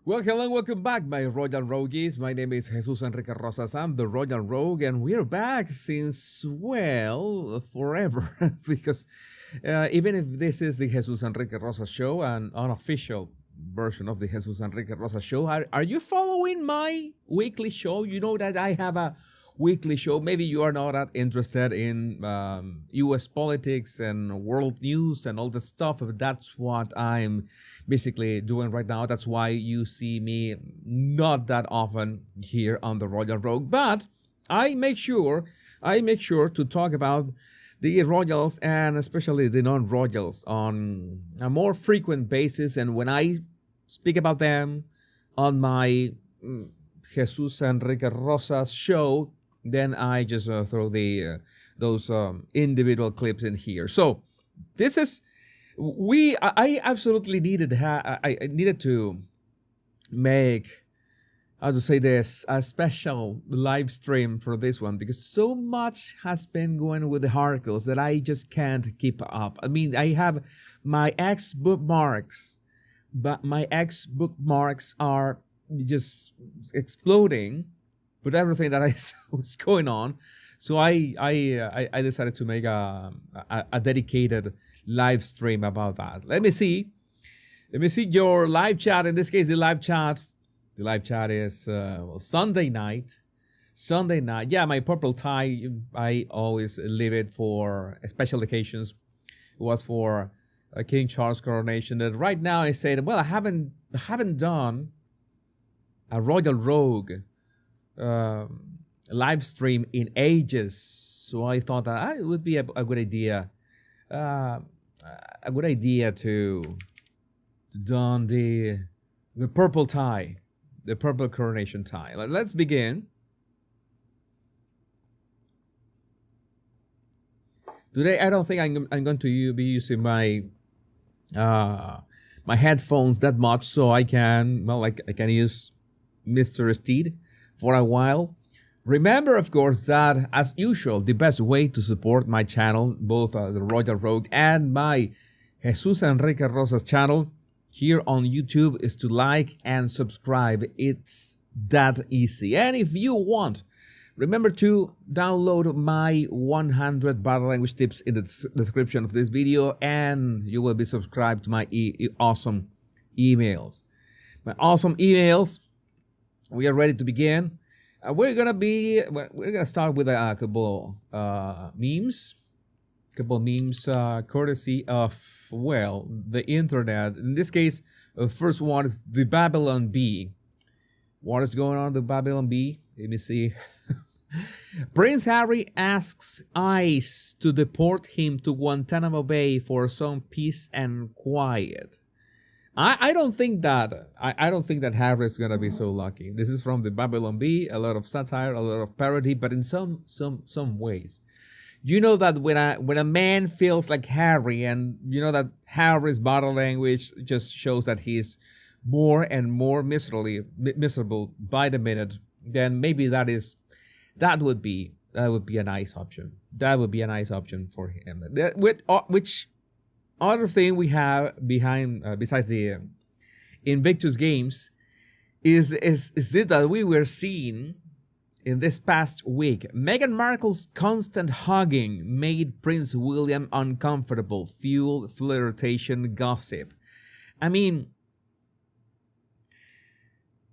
Well, hello and welcome back, my Royal Rogues. My name is Jesus Enrique Rosas. I'm the Royal Rogue, and we're back since, well, forever. Because even if this is the Jesus Enrique Rosas show, an unofficial version of the Jesus Enrique Rosas show, are you following my weekly show? You know that I have a weekly show. Maybe you are not that interested in U.S. politics and world news and all the stuff, but that's what I'm basically doing right now. That's why you see me not that often here on the Royal Rogue, but I make sure to talk about the royals and especially the non-royals on a more frequent basis. And when I speak about them on my Jesus Enrique Rosas show, then I just throw the those individual clips in here. So this is I absolutely needed I needed to make, how to say this, a special live stream for this one, because so much has been going on with the articles that I just can't keep up. I mean, I have my ex bookmarks, but my ex bookmarks are just exploding with everything that I was going on. So I decided to make a dedicated live stream about that. Let me see your live chat. In this case, the live chat is Sunday night. Yeah, my purple tie, I always leave it for special occasions. It was for King Charles coronation. And right now I said, well, I haven't done a Royal Rogue live stream in ages, so I thought that it would be a good idea, to don the purple tie, the purple coronation tie. Let's begin. Today, I don't think I'm going to be using my my headphones that much, so I can use Mr. Steed for a while. Remember, of course, that as usual, the best way to support my channel, both the Royal Rogue and my Jesus Enrique Rosas channel here on YouTube, is to like and subscribe. It's that easy. And if you want, remember to download my 100 body language tips in the description of this video, and you will be subscribed to my awesome emails. My awesome emails. We are ready to begin. We're gonna start with a couple memes, courtesy of, well, the internet. In this case, the first one is the Babylon Bee. What is going on with the Babylon Bee? Let me see. Prince Harry asks ICE to deport him to Guantanamo Bay for some peace and quiet. I don't think that Harry is gonna be so lucky. This is from the Babylon Bee. A lot of satire, a lot of parody, but in some ways, you know that when a man feels like Harry, and you know that Harry's body language just shows that he's more and more miserable by the minute, then maybe that would be a nice option. That would be a nice option for him. Which other thing we have behind, besides the Invictus games, is it that we were seeing in this past week, Meghan Markle's constant hugging made Prince William uncomfortable, fueled flirtation gossip. I mean,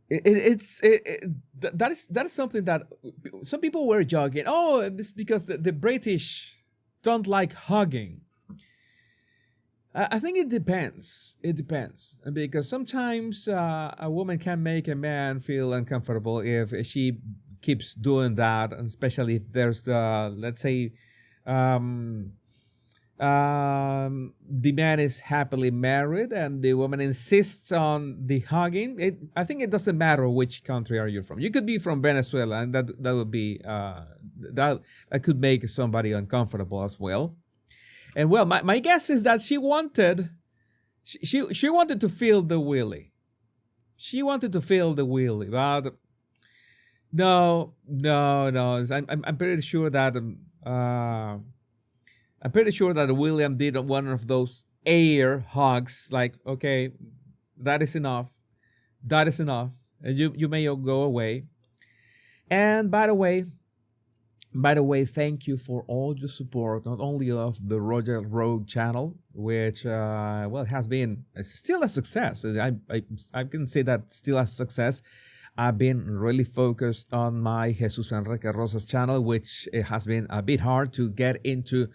that is something that some people were joking. Oh, this is because the British don't like hugging. I think it depends. It depends, because sometimes a woman can make a man feel uncomfortable if she keeps doing that, and especially if there's let's say the man is happily married and the woman insists on the hugging. I think it doesn't matter which country are you from. You could be from Venezuela, and that would be that could make somebody uncomfortable as well. And well, my guess is that she wanted to feel the willy. She wanted to feel the willy, but no. I'm pretty sure that William did one of those air hugs. Like, okay, that is enough. That is enough. And you may go away. And by the way, thank you for all your support, not only of the Royal Rogue channel, which has been still a success. I can say that still a success. I've been really focused on my Jesus Enrique Rosas channel, which it has been a bit hard to get into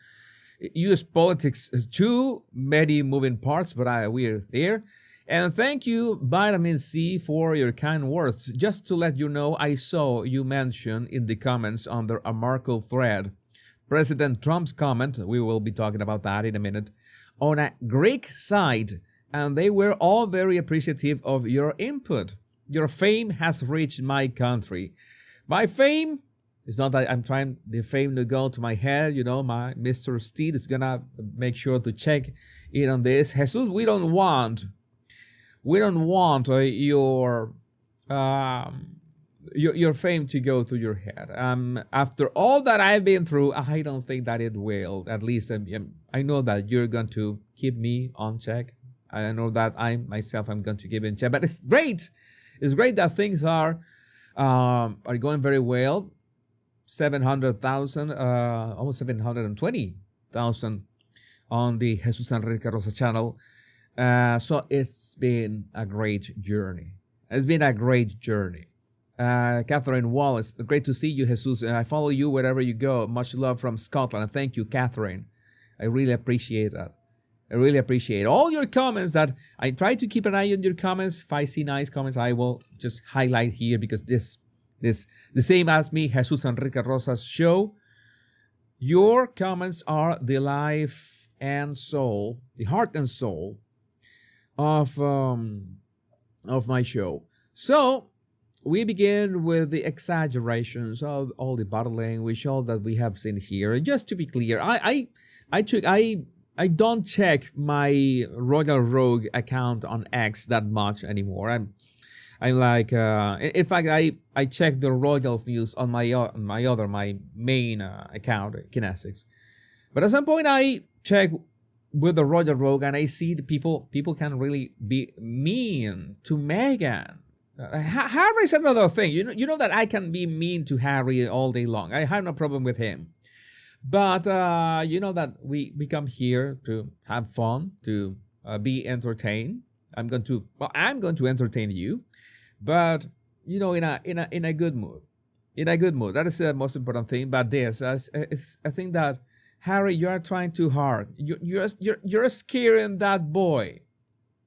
U.S. politics. Too many moving parts, but we're there. And thank you, Vitamin C, for your kind words. Just to let you know, I saw you mention in the comments under a Markle thread, President Trump's comment, we will be talking about that in a minute, on a Greek side, and they were all very appreciative of your input. Your fame has reached my country. My fame, it's not that I'm trying the fame to go to my head, my Mr. Steed is gonna make sure to check in on this. Jesus, we don't want your fame to go to your head. After all that I've been through, I don't think that it will. At least I know that you're going to keep me on check. I know that I'm going to keep in check. But it's great. It's great that things are going very well. 700,000, almost 720,000 on the Jesus Enrique Rosa channel. So it's been a great journey. It's been a great journey. Catherine Wallace, great to see you, Jesus. I follow you wherever you go. Much love from Scotland. Thank you, Catherine. I really appreciate that. I really appreciate all your comments. That I try to keep an eye on your comments. If I see nice comments, I will just highlight here, because this the same as me, Jesus Enrique Rosa's show. Your comments are the life and soul, the heart and soul of my show. So we begin with the exaggerations of all the body language, all that we have seen here. Just to be clear, I don't check my Royal Rogue account on X that much anymore. I'm like, in fact, I check the Royals news on my main account, Kinesics. But at some point, I check with the Royal Rogue, and I see the people can really be mean to Meghan. Harry's another thing. You know that I can be mean to Harry all day long. I have no problem with him. But you know that we come here to have fun, to be entertained. I'm going to entertain you, but in a good mood. In a good mood. That is the most important thing. But this, I think that Harry, you are trying too hard. You're scaring that boy.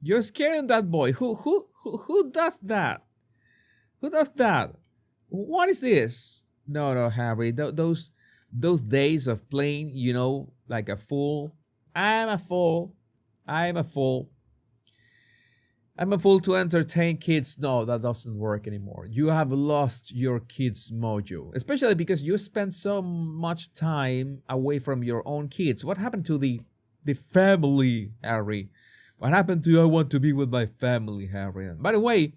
You're scaring that boy. Who does that? Who does that? What is this? No, Harry. Those days of playing, like a fool. I'm a fool. I'm a fool to entertain kids. No, that doesn't work anymore. You have lost your kids' mojo, especially because you spend so much time away from your own kids. What happened to the family, Harry? What happened to I want to be with my family, Harry? By the way,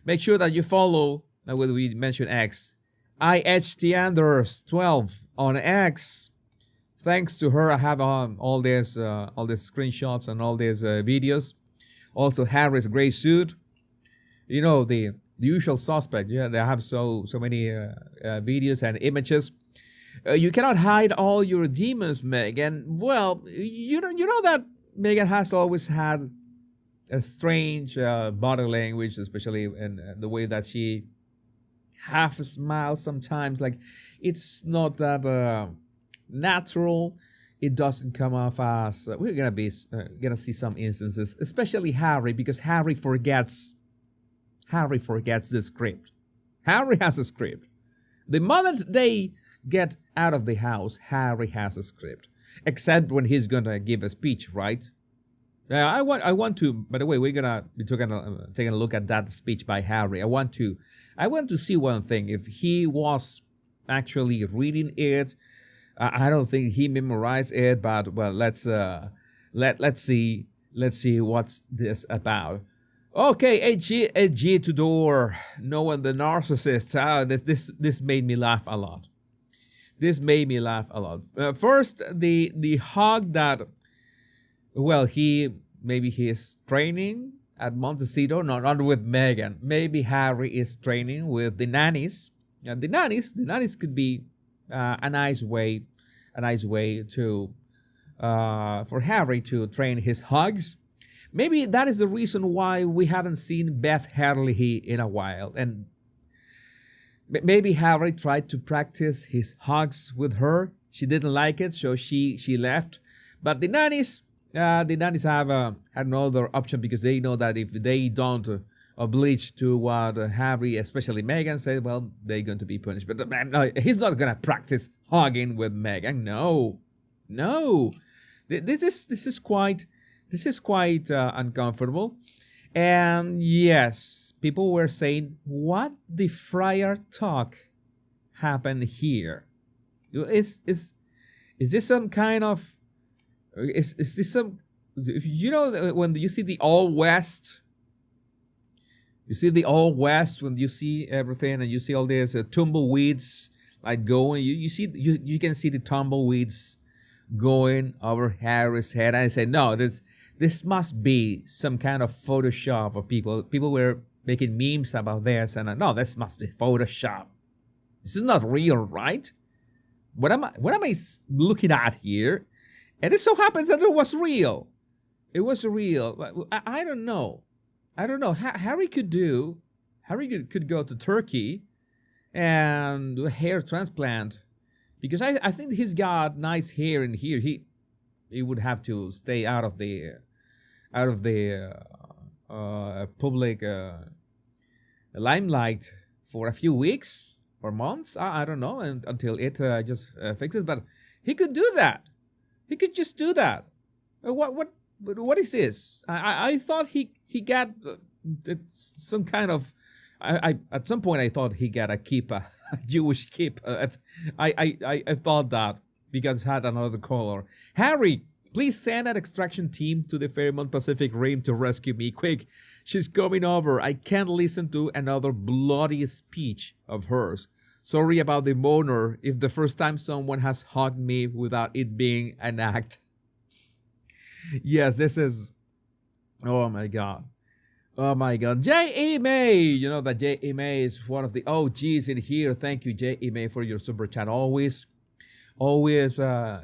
make sure that you follow, when we mention X, IHTanders12 on X. Thanks to her, I have all these screenshots and all these videos. Also, Harry's gray suit. The usual suspect. Yeah, they have so many videos and images. You cannot hide all your demons, Meghan. Well, you know that Meghan has always had a strange body language, especially in the way that she half smiles sometimes. Like, it's not that natural. It doesn't come off as we're gonna see some instances, especially Harry, because Harry forgets the script. Harry has a script. The moment they get out of the house, Harry has a script, except when he's gonna give a speech, right? I want to. By the way, we're gonna be taking a look at that speech by Harry. I want to see one thing. If he was actually reading it, I don't think he memorized it. But well, let's see what's this about. Okay, AG Tudor, knowing the narcissist. This made me laugh a lot. First, the hug that. Well, he is training at Montecito, no, not with Meghan. Maybe Harry is training with the nannies, and the nannies could be a nice way to for Harry to train his hugs. Maybe that is the reason why we haven't seen Beth Harley in a while, and maybe Harry tried to practice his hugs with her. She didn't like it, so she left. But the nannies have another option because they know that if they don't oblige to what Harry, especially Meghan, said, well, they're going to be punished. But no, he's not going to practice hugging with Meghan. No. This is quite uncomfortable. And yes, people were saying, what the friar talk happened here? Is this some kind of, is this some, when you see the Old West, when you see everything and you see all these tumbleweeds like going, you can see the tumbleweeds going over Harry's head. And I said, no, this must be some kind of Photoshop of people. People were making memes about this, and no, this must be Photoshop. This is not real, right? What am I looking at here? And it so happens that it was real. It was real. I don't know. Harry could go to Turkey and do a hair transplant, because I think he's got nice hair in here. He would have to stay out of the public limelight for a few weeks or months. I don't know, until it just fixes. But he could do that. He could just do that. What is this? I thought he got some kind of. I at some point I thought he got a kippah, a Jewish kippah. I thought that because it had another color. Harry, please send an extraction team to the Fairmont Pacific Rim to rescue me. Quick, she's coming over. I can't listen to another bloody speech of hers. Sorry about the moaner if the first time someone has hugged me without it being an act. Yes, this is... Oh my God. J.E. May. You know that J.E. May is one of the OGs in here. Thank you, J.E. May, for your super chat. Always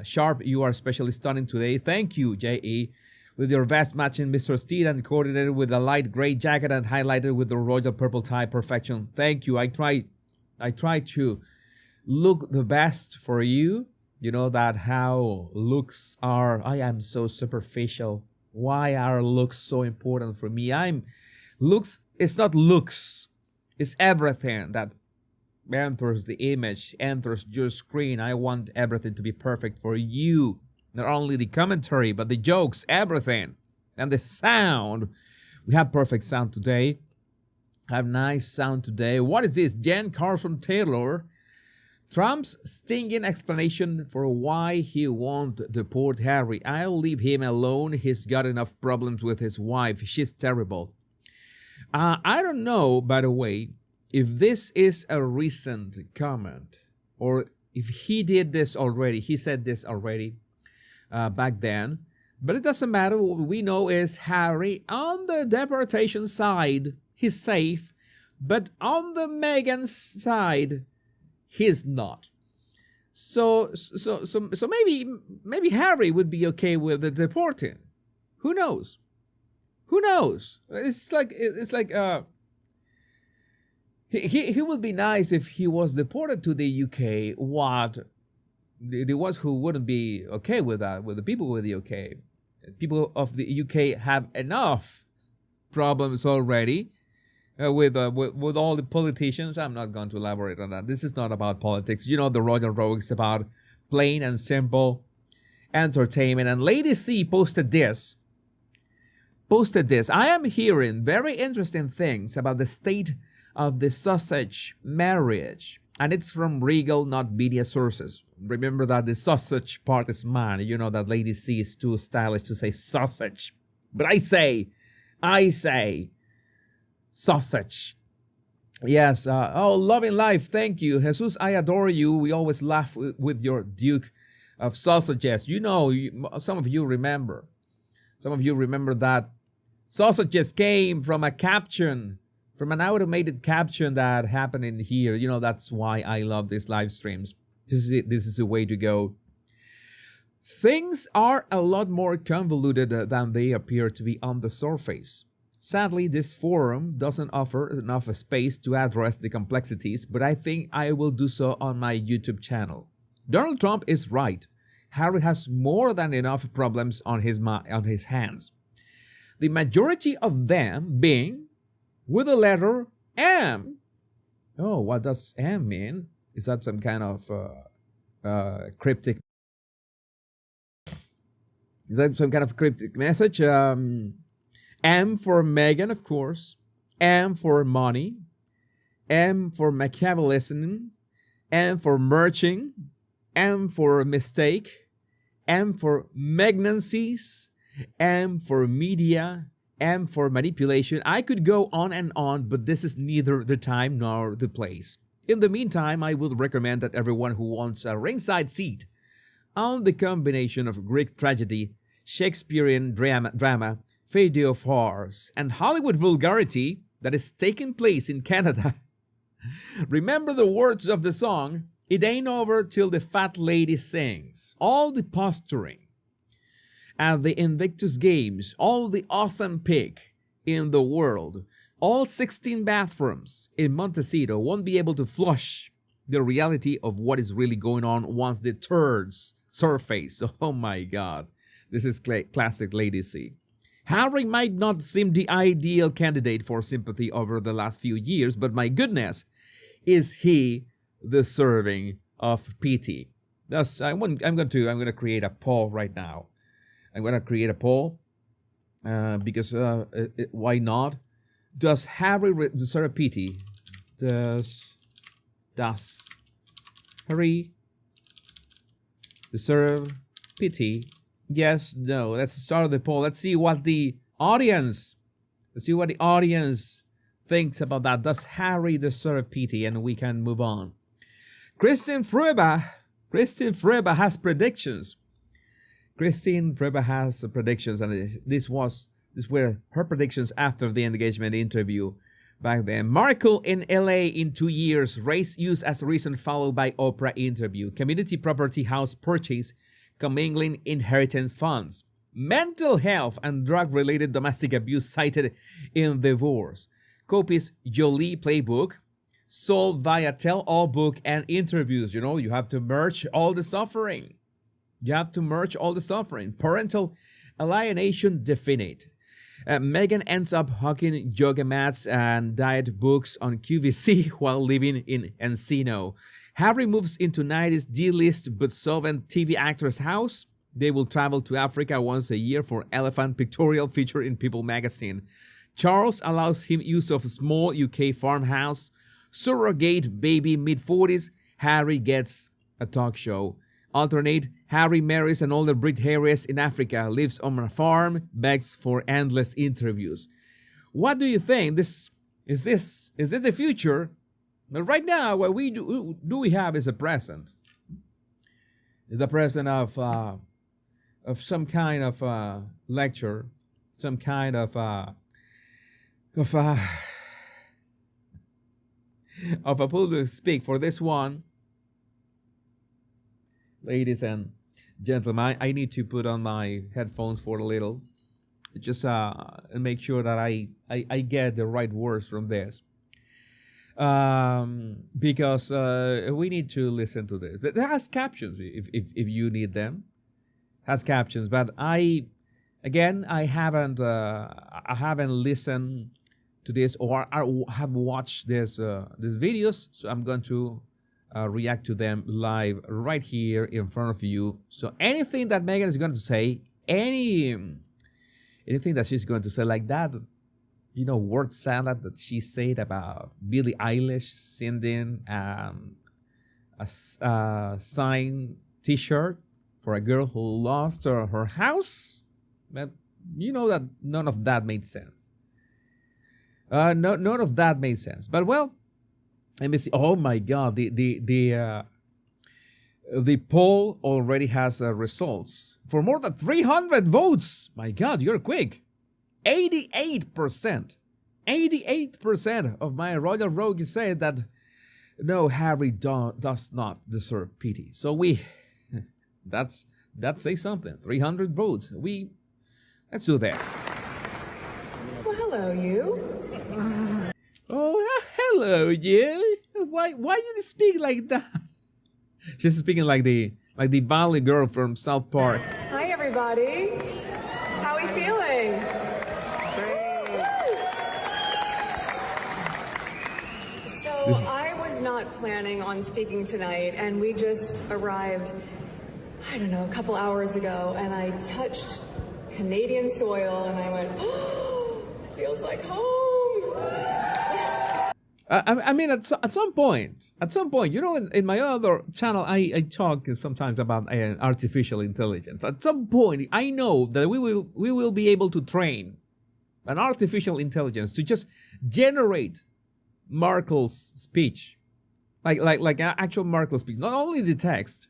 sharp. You are especially stunning today. Thank you, J.E. With your vest matching Mr. Steed and coordinated with a light gray jacket and highlighted with the royal purple tie. Perfection. Thank you. I try to look the best for you. You know that how looks are. I am so superficial. Why are looks so important for me? Looks. It's not looks. It's everything that enters the image, enters your screen. I want everything to be perfect for you. Not only the commentary, but the jokes, everything. And the sound. We have perfect sound today. Have nice sound today. What is this? Jen Carson Taylor. Trump's stinging explanation for why he won't deport Harry. I'll leave him alone. He's got enough problems with his wife. She's terrible. I don't know, by the way, if this is a recent comment or if he did this already. He said this already back then. But it doesn't matter. What we know is Harry on the deportation side, he's safe. But on the Meghan side, he's not. So maybe Harry would be okay with the deporting. Who knows? It's like he would be nice if he was deported to the UK. What the ones who wouldn't be okay with that, with the people with the UK. People of the UK have enough problems already. With all the politicians. I'm not going to elaborate on that. This is not about politics. You know, the Royal Rogue is about plain and simple entertainment. And Lady C posted this. I am hearing very interesting things about the state of the sausage marriage. And it's from Regal, not media sources. Remember that the sausage part is mine. You know that Lady C is too stylish to say sausage. But I say... sausage. Yes. Loving life. Thank you. Jesus, I adore you. We always laugh with your Duke of Sausages. You know, some of you remember that Sausages came from a caption, from an automated caption that happened in here. That's why I love these live streams. This is it. This is the way to go. Things are a lot more convoluted than they appear to be on the surface. Sadly, this forum doesn't offer enough space to address the complexities, but I think I will do so on my YouTube channel. Donald Trump is right. Harry has more than enough problems on his hands. The majority of them being with the letter M. Oh, what does M mean? Is that some kind of cryptic? Is that some kind of cryptic message? M for Meghan, of course. M for money. M for Machiavellism. M for merching. M for mistake. M for malignancies. M for media. M for manipulation. I could go on, but this is neither the time nor the place. In the meantime, I would recommend that everyone who wants a ringside seat on the combination of Greek tragedy, Shakespearean drama, fade of farce, and Hollywood vulgarity that is taking place in Canada. Remember the words of the song, "It ain't over till the fat lady sings." All the posturing at the Invictus Games, all the awesome pick in the world, all 16 bathrooms in Montecito won't be able to flush the reality of what is really going on once the turds surface. Oh my God. This is classic ladycy. Harry might not seem the ideal candidate for sympathy over the last few years, but my goodness, is he deserving of pity? Thus, I'm going to create a poll right now. I'm going to create a poll because why not? Does Harry deserve pity? Does Harry deserve pity? Yes, no. Let's start the poll. Let's see what the audience thinks about that. Does Harry deserve pity? And we can move on. Christine Freba has predictions. Christine Freba has predictions, and this were her predictions after the engagement interview back then. Markle in LA in 2 years. Race used as reason followed by Oprah interview. Community property house purchase. Commingling inheritance funds. Mental health and drug-related domestic abuse cited in divorce. Copies Jolie playbook. Sold via tell-all book and interviews. You have to merge all the suffering. Parental alienation definite. Meghan ends up hawking yoga mats and diet books on QVC while living in Encino. Harry moves into 90s D-list but solvent TV actress house. They will travel to Africa once a year for elephant pictorial feature in People magazine. Charles allows him use of small UK farmhouse. Surrogate baby mid-40s. Harry gets a talk show. Alternate, Harry marries an older Brit Harris in Africa, lives on a farm, begs for endless interviews. What do you think? Is this the future? But right now, what we do have is a present. The present of some kind of lecture, some kind of a public speak for this one. Ladies and gentlemen, I need to put on my headphones for a little, just make sure that I get the right words from this. Because we need to listen to this. It has captions if you need them. Has captions, but I haven't listened to this or I have watched these videos, so I'm going to react to them live right here in front of you. So anything that Meghan is going to say, anything that she's going to say like that, word salad that she said about Billie Eilish sending a signed T-shirt for a girl who lost her house, but that none of that made sense. None of that made sense. But well, let me see. Oh my God, the poll already has results for more than 300 votes. My God, you're quick. 88%. 88% of my Royal Rogue say that no, Harry does not deserve pity. So that says something. 300 votes. Let's do this. Well, hello, you. Oh, hello, you. Why you speak like that? She's speaking like the Valley girl from South Park. Hi, everybody. How are we feeling? So I was not planning on speaking tonight, and we just arrived, I don't know, a couple hours ago, and I touched Canadian soil, and I went, oh, it feels like home. I mean, at some point, you know, in my other channel, I talk sometimes about artificial intelligence. At some point, I know that we will be able to train an artificial intelligence to just generate Markle's speech, like actual Markle's speech, not only the text,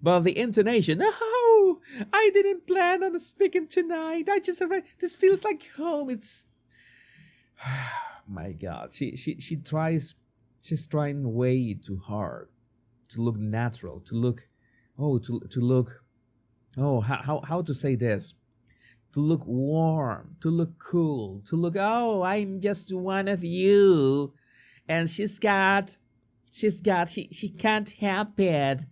but the intonation. No, I didn't plan on speaking tonight. I just arrived. This feels like home. It's my God. She's trying way too hard to look natural, to look how to say this, to look warm, to look cool, to look, oh, I'm just one of you. And she can't help it.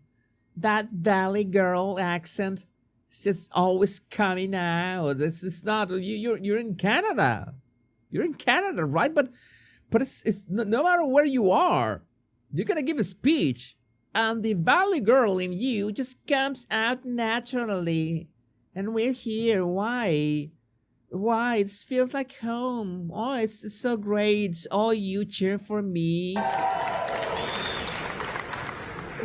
That Valley girl accent is just always coming out. This is not, you're in Canada. You're in Canada, right? But it's no matter where you are, you're going to give a speech, and the Valley girl in you just comes out naturally. And we're here. Why? It feels like home. Oh, it's so great. All you cheer for me.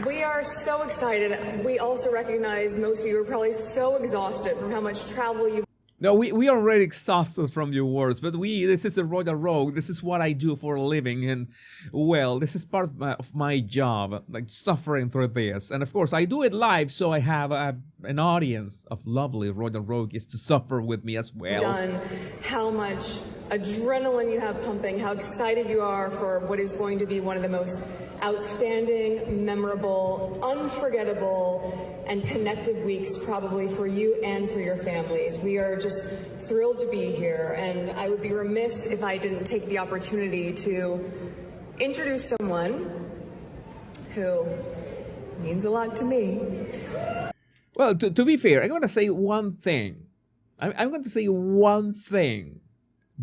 We are so excited. We also recognize most of you are probably so exhausted from how much travel you've. No, we are already exhausted from your words, but this is a Royal Rogue. This is what I do for a living, and well, this is part of my job, like suffering through this. And of course, I do it live, so I have an audience of lovely Royal Rogues to suffer with me as well. Done, how much adrenaline you have pumping, how excited you are for what is going to be one of the most outstanding, memorable, unforgettable, and connected weeks probably for you and for your families. We are just thrilled to be here, and I would be remiss if I didn't take the opportunity to introduce someone who means a lot to me. Well, to be fair, I'm going to say one thing. I'm going to say one thing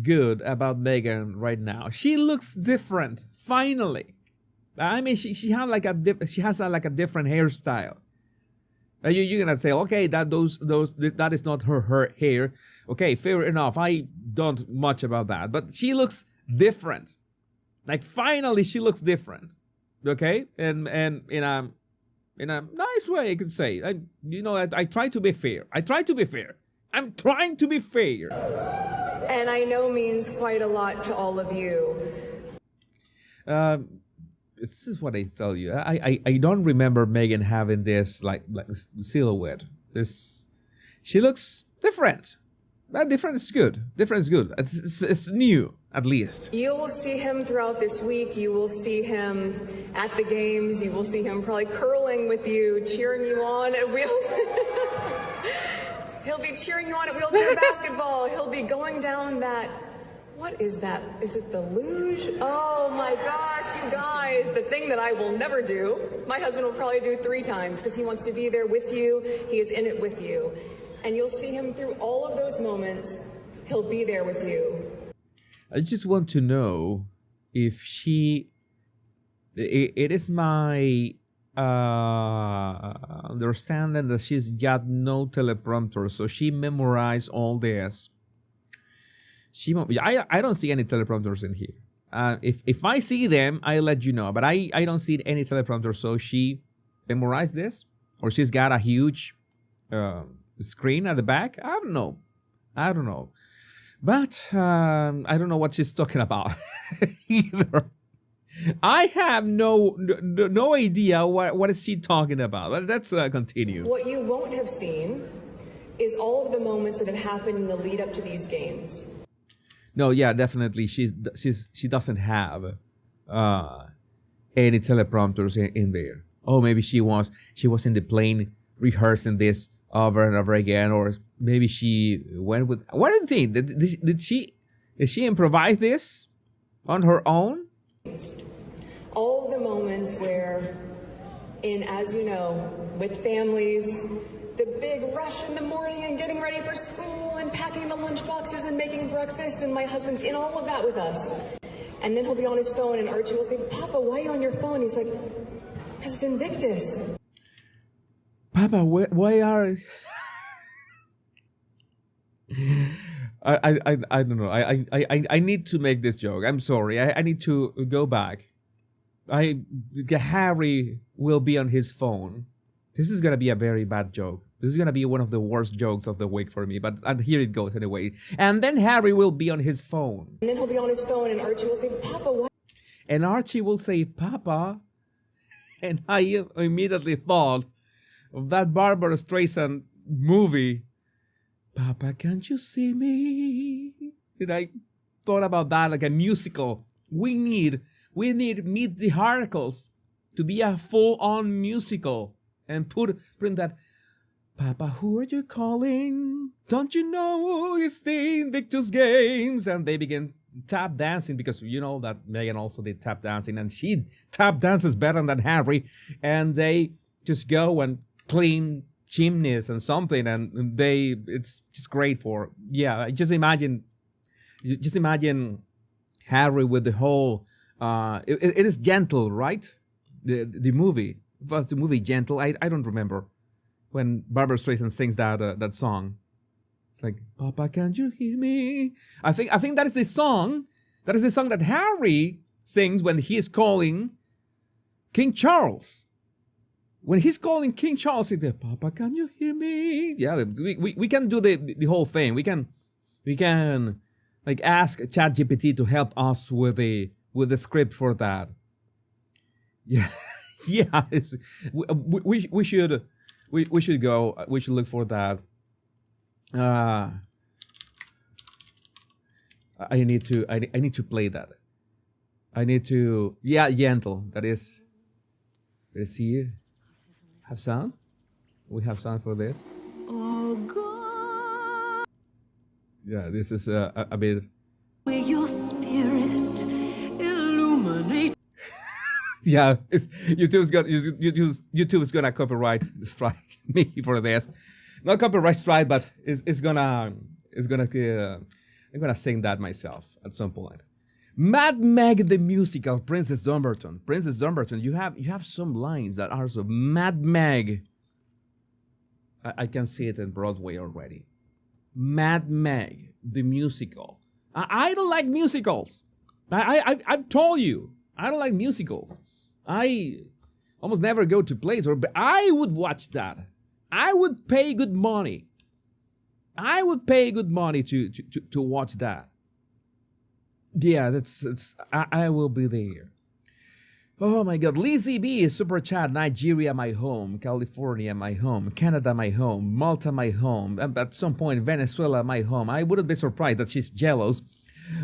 good about Meghan right now. She looks different, finally. I mean, she has like a different hairstyle. You're gonna say, okay, that is not her hair. Okay, fair enough. I don't much about that, but she looks different. Like finally, she looks different. Okay, and in a nice way, I could say. I try to be fair. I'm trying to be fair. And I know means quite a lot to all of you. This is what I tell you. I don't remember Meghan having this like silhouette. She looks different. That different is good. Different is good. It's new, at least. You will see him throughout this week. You will see him at the games. You will see him probably curling with you, cheering you on at He'll be cheering you on at wheelchair basketball. He'll be going down that. What is that? Is it the luge? Oh my gosh, you guys. The thing that I will never do. My husband will probably do 3 times because he wants to be there with you. He is in it with you. And you'll see him through all of those moments. He'll be there with you. I just want to know if it is my understanding that she's got no teleprompter, so she memorized all this. I don't see any teleprompters in here. If I see them, I'll let you know. But I don't see any teleprompter. So she memorized this, or she's got a huge screen at the back. I don't know. But I don't know what she's talking about either. I have no idea what is she talking about. Let's continue. What you won't have seen is all of the moments that have happened in the lead up to these games. No, yeah, definitely. She doesn't have any teleprompters in there. Oh, maybe she was in the plane rehearsing this over and over again, or maybe she went with. What do you think? Did she improvise this on her own? All of the moments where, as you know, with families, the big rush in the morning and getting ready for school and packing the lunch boxes and making breakfast, and my husband's in all of that with us. And then he'll be on his phone and Archie will say, Papa, why are you on your phone? He's like, because it's Invictus. Papa, why are I don't know. I need to make this joke. I'm sorry. I need to go back. Harry will be on his phone. This is gonna be a very bad joke. This is gonna be one of the worst jokes of the week for me. But here it goes anyway. And then Harry will be on his phone. And then he'll be on his phone, and Archie will say, Papa, why? And Archie will say, Papa. And I immediately thought of that Barbara Streisand movie, Papa, can't you see me? And I thought about that like a musical. We need Meet the Harkles to be a full-on musical and put in that, Papa, who are you calling? Don't you know it's the Invictus Games? And they begin tap dancing, because you know that Meghan also did tap dancing, and she tap dances better than Harry. And they just go and clean chimneys and something, and it's just great for, yeah, just imagine Harry with the whole it is Gentle, right? The movie, was the movie Gentle? I don't remember when Barbara Streisand sings that song. It's like, Papa, can't you hear me? I think that is the song. That is the song that Harry sings when he is calling King Charles. When he's calling King Charles, he says, Papa, can you hear me? Yeah, we can do the whole thing. We can like ask ChatGPT to help us with the script for that. Yeah, yeah. We should go. We should look for that. I need to play that. I need to, yeah, Gentle. That is here. Have sound? We have sound for this. Oh God. Yeah, this is a bit. Where your spirit illuminate. Yeah, YouTube's gonna copyright strike me for this. Not copyright strike, but I'm gonna sing that myself at some point. Mad Meg the musical, Princess Dumbarton. Princess Dumbarton, you have some lines that are so Mad Meg. I can see it in Broadway already. Mad Meg the musical. I don't like musicals. I've told you I don't like musicals. I almost never go to plays, but I would watch that. I would pay good money. I would pay good money to watch that. Yeah, I will be there. Oh my God, Lizzie B, Super Chat, Nigeria, my home, California, my home, Canada, my home, Malta, my home, at some point, Venezuela, my home. I wouldn't be surprised that she's jealous,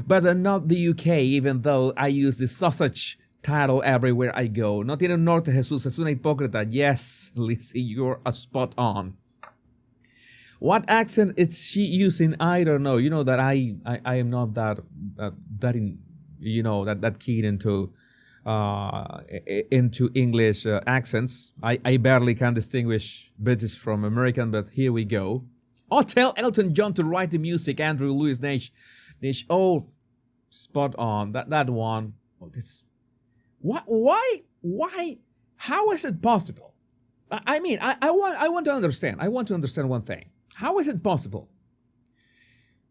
but not the UK, even though I use the sausage title everywhere I go. No tiene norte, Jesús, es una hipócrita. Yes, Lizzie, you're spot on. What accent is she using? I don't know. You know that I am not that keen into English accents. I barely can distinguish British from American, but here we go. Oh, tell Elton John to write the music. Andrew Louis Nash. Oh, spot on. That one. Oh, this. What? Why? How is it possible? I mean, I want to understand. I want to understand one thing. How is it possible?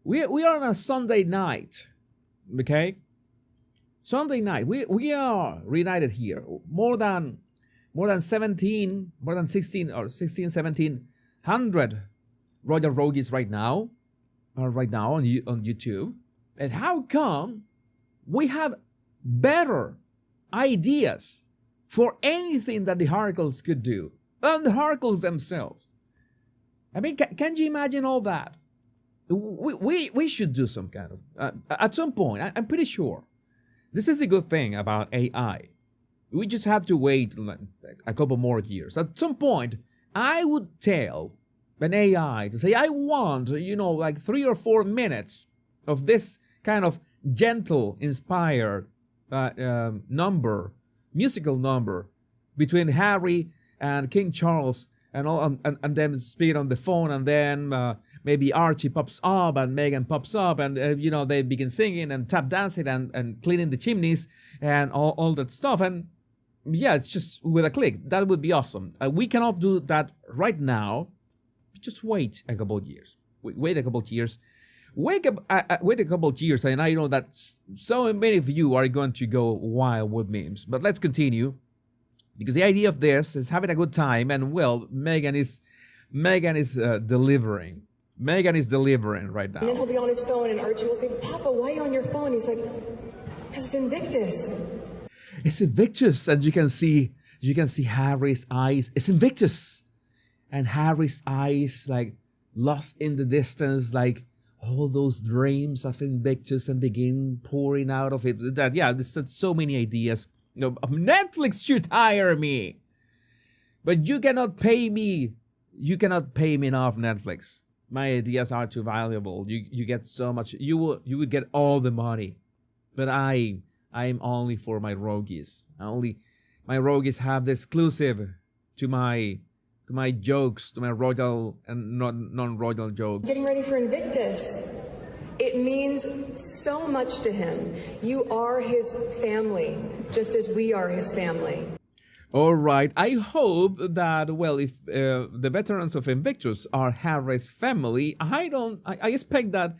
We are on a Sunday night, okay? Sunday night. We are reunited here. More than 16, 1700 Royal Rogues right now on YouTube. And how come we have better ideas for anything that the Harkles could do than the Harkles themselves? I mean, can you imagine all that? We should do some kind of at some point. I'm pretty sure this is the good thing about AI. We just have to wait like a couple more years. At some point, I would tell an AI to say, I want, like 3 or 4 minutes of this kind of gentle, inspired musical number between Harry and King Charles and all, and then speak on the phone, and then maybe Archie pops up and Meghan pops up, and they begin singing and tap dancing and cleaning the chimneys and all that stuff. And yeah, it's just with a click. That would be awesome. We cannot do that right now. Just wait a couple of years. Wait a couple of years. Wait a couple of years, and I know that so many of you are going to go wild with memes. But let's continue, because the idea of this is having a good time, and well, Meghan is delivering. Meghan is delivering right now. And then he'll be on his phone, and Archie will say, "Papa, why are you on your phone?" He's like, "Because it's Invictus." It's Invictus, and you can see Harry's eyes. It's Invictus, and Harry's eyes like lost in the distance, like all those dreams of Invictus, and begin pouring out of it. There's so many ideas. Netflix should hire me, but you cannot pay me. You cannot pay me enough, Netflix. My ideas are too valuable. You get so much. You would get all the money, but I'm only for my roguies. My roguies have the exclusive to my jokes, to my royal and non-royal jokes. Getting ready for Invictus. It means so much to him. You are his family, just as we are his family. All right. I hope that, well, if the veterans of Invictus are Harry's family, I expect that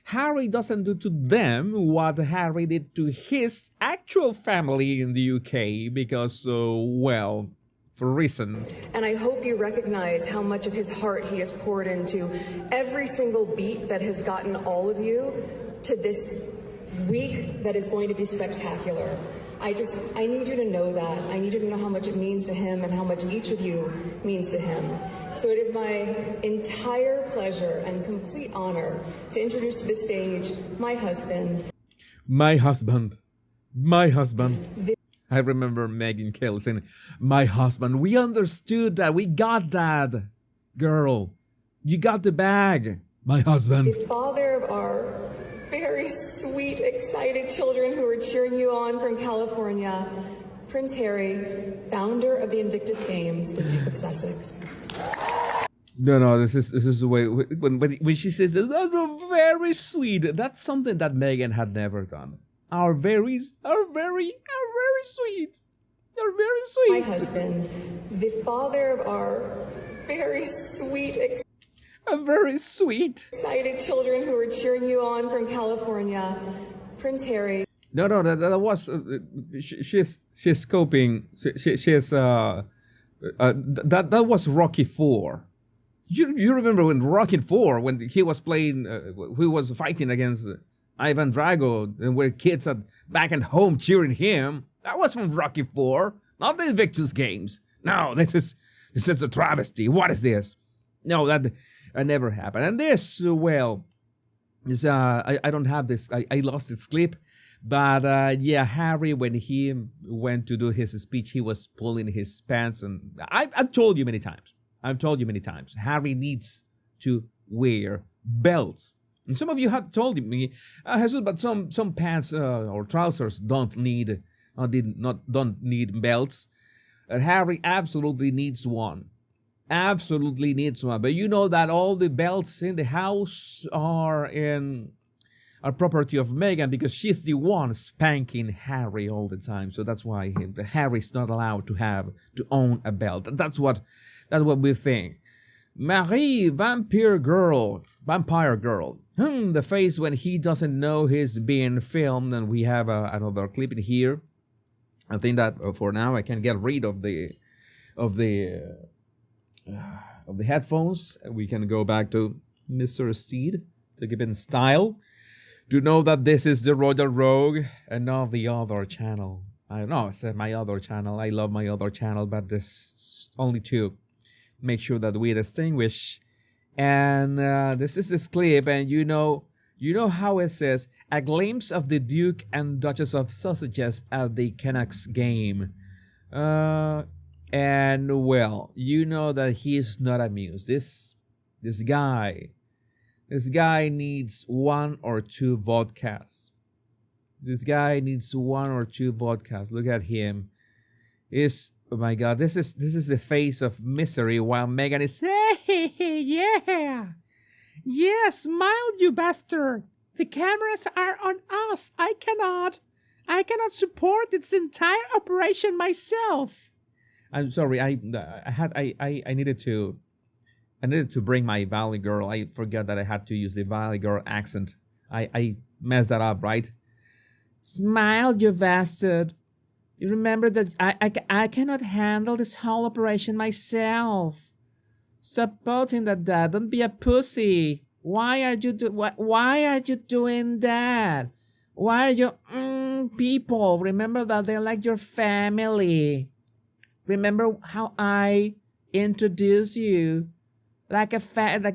Harry doesn't do to them what Harry did to his actual family in the UK, because, well, for reasons. And I hope you recognize how much of his heart he has poured into every single beat that has gotten all of you to this week that is going to be spectacular. I need you to know that. I need you to know how much it means to him and how much each of you means to him. So it is my entire pleasure and complete honor to introduce to the stage my husband. My husband. My husband. I remember Meghan Kelly saying, my husband. We understood that. We got that. Girl, you got the bag. My husband. The father of our very sweet, excited children who are cheering you on from California, Prince Harry, founder of the Invictus Games, the Duke of Sussex. No, this is the way when she says that's very sweet. That's something that Meghan had never done. Are very sweet. They're very sweet. My husband, the father of our very sweet, very sweet, excited children who are cheering you on from California, Prince Harry. No, that was she's scoping. She's that was Rocky IV. You remember when Rocky IV, when he was playing, he was fighting against Ivan Drago, and where kids are back at home cheering him. That was from Rocky IV, not the Invictus Games. No, this is a travesty. What is this? No, that never happened. And this, well, is I don't have this. I lost this clip. But Harry, when he went to do his speech, he was pulling his pants, and I've told you many times. Harry needs to wear belts. And some of you have told me, Jesus, but some pants or trousers don't need belts. Harry absolutely needs one. But you know that all the belts in the house are property of Meghan, because she's the one spanking Harry all the time. So that's why Harry's not allowed to own a belt. That's what we think. Marie, vampire girl. The face when he doesn't know he's being filmed, and we have another clip in here. I think that for now I can get rid of the headphones. We can go back to Mr. Steed to keep in style. To know that this is the Royal Rogue and not the other channel. I don't know, it's my other channel. I love my other channel, but this only to make sure that we distinguish And this is this clip, and you know how it says a glimpse of the Duke and Duchess of Sausages at the Canucks game. And well, you know that he's not amused. This guy needs one or two vodkas. This guy needs one or two vodkas. Look at him. Oh my God, this is the face of misery while Meghan is, hey, yeah, smile, you bastard. The cameras are on us. I cannot support its entire operation myself. I'm sorry. I needed to bring my Valley Girl. I forgot that I had to use the Valley Girl accent. I messed that up, right? Smile, you bastard. You remember that I cannot handle this whole operation myself. Stop boasting that. Don't be a pussy. Why are you doing that? Why are you people? Remember that they're like your family. Remember how I introduced you like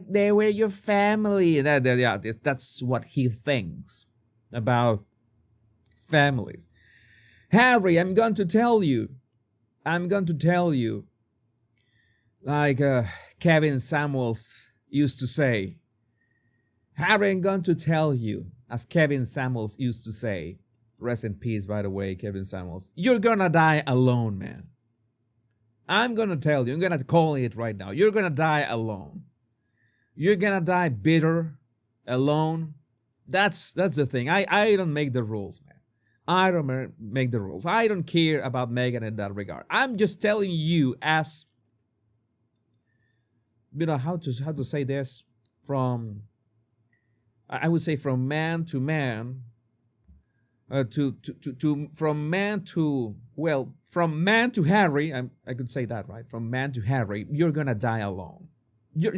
they were your family. That's what he thinks about families. Harry, I'm going to tell you, like Kevin Samuels used to say. Harry, I'm going to tell you, as Kevin Samuels used to say. Rest in peace, by the way, Kevin Samuels. You're gonna die alone, man. I'm gonna tell you, I'm gonna call it right now. You're gonna die alone. You're gonna die bitter, alone. That's the thing. I don't make the rules, man. I don't make the rules. I don't care about Meghan in that regard. I'm just telling you, as how to say this, from I would say from man to man, from man to Harry. I could say that, right? From man to Harry, you're gonna die alone. You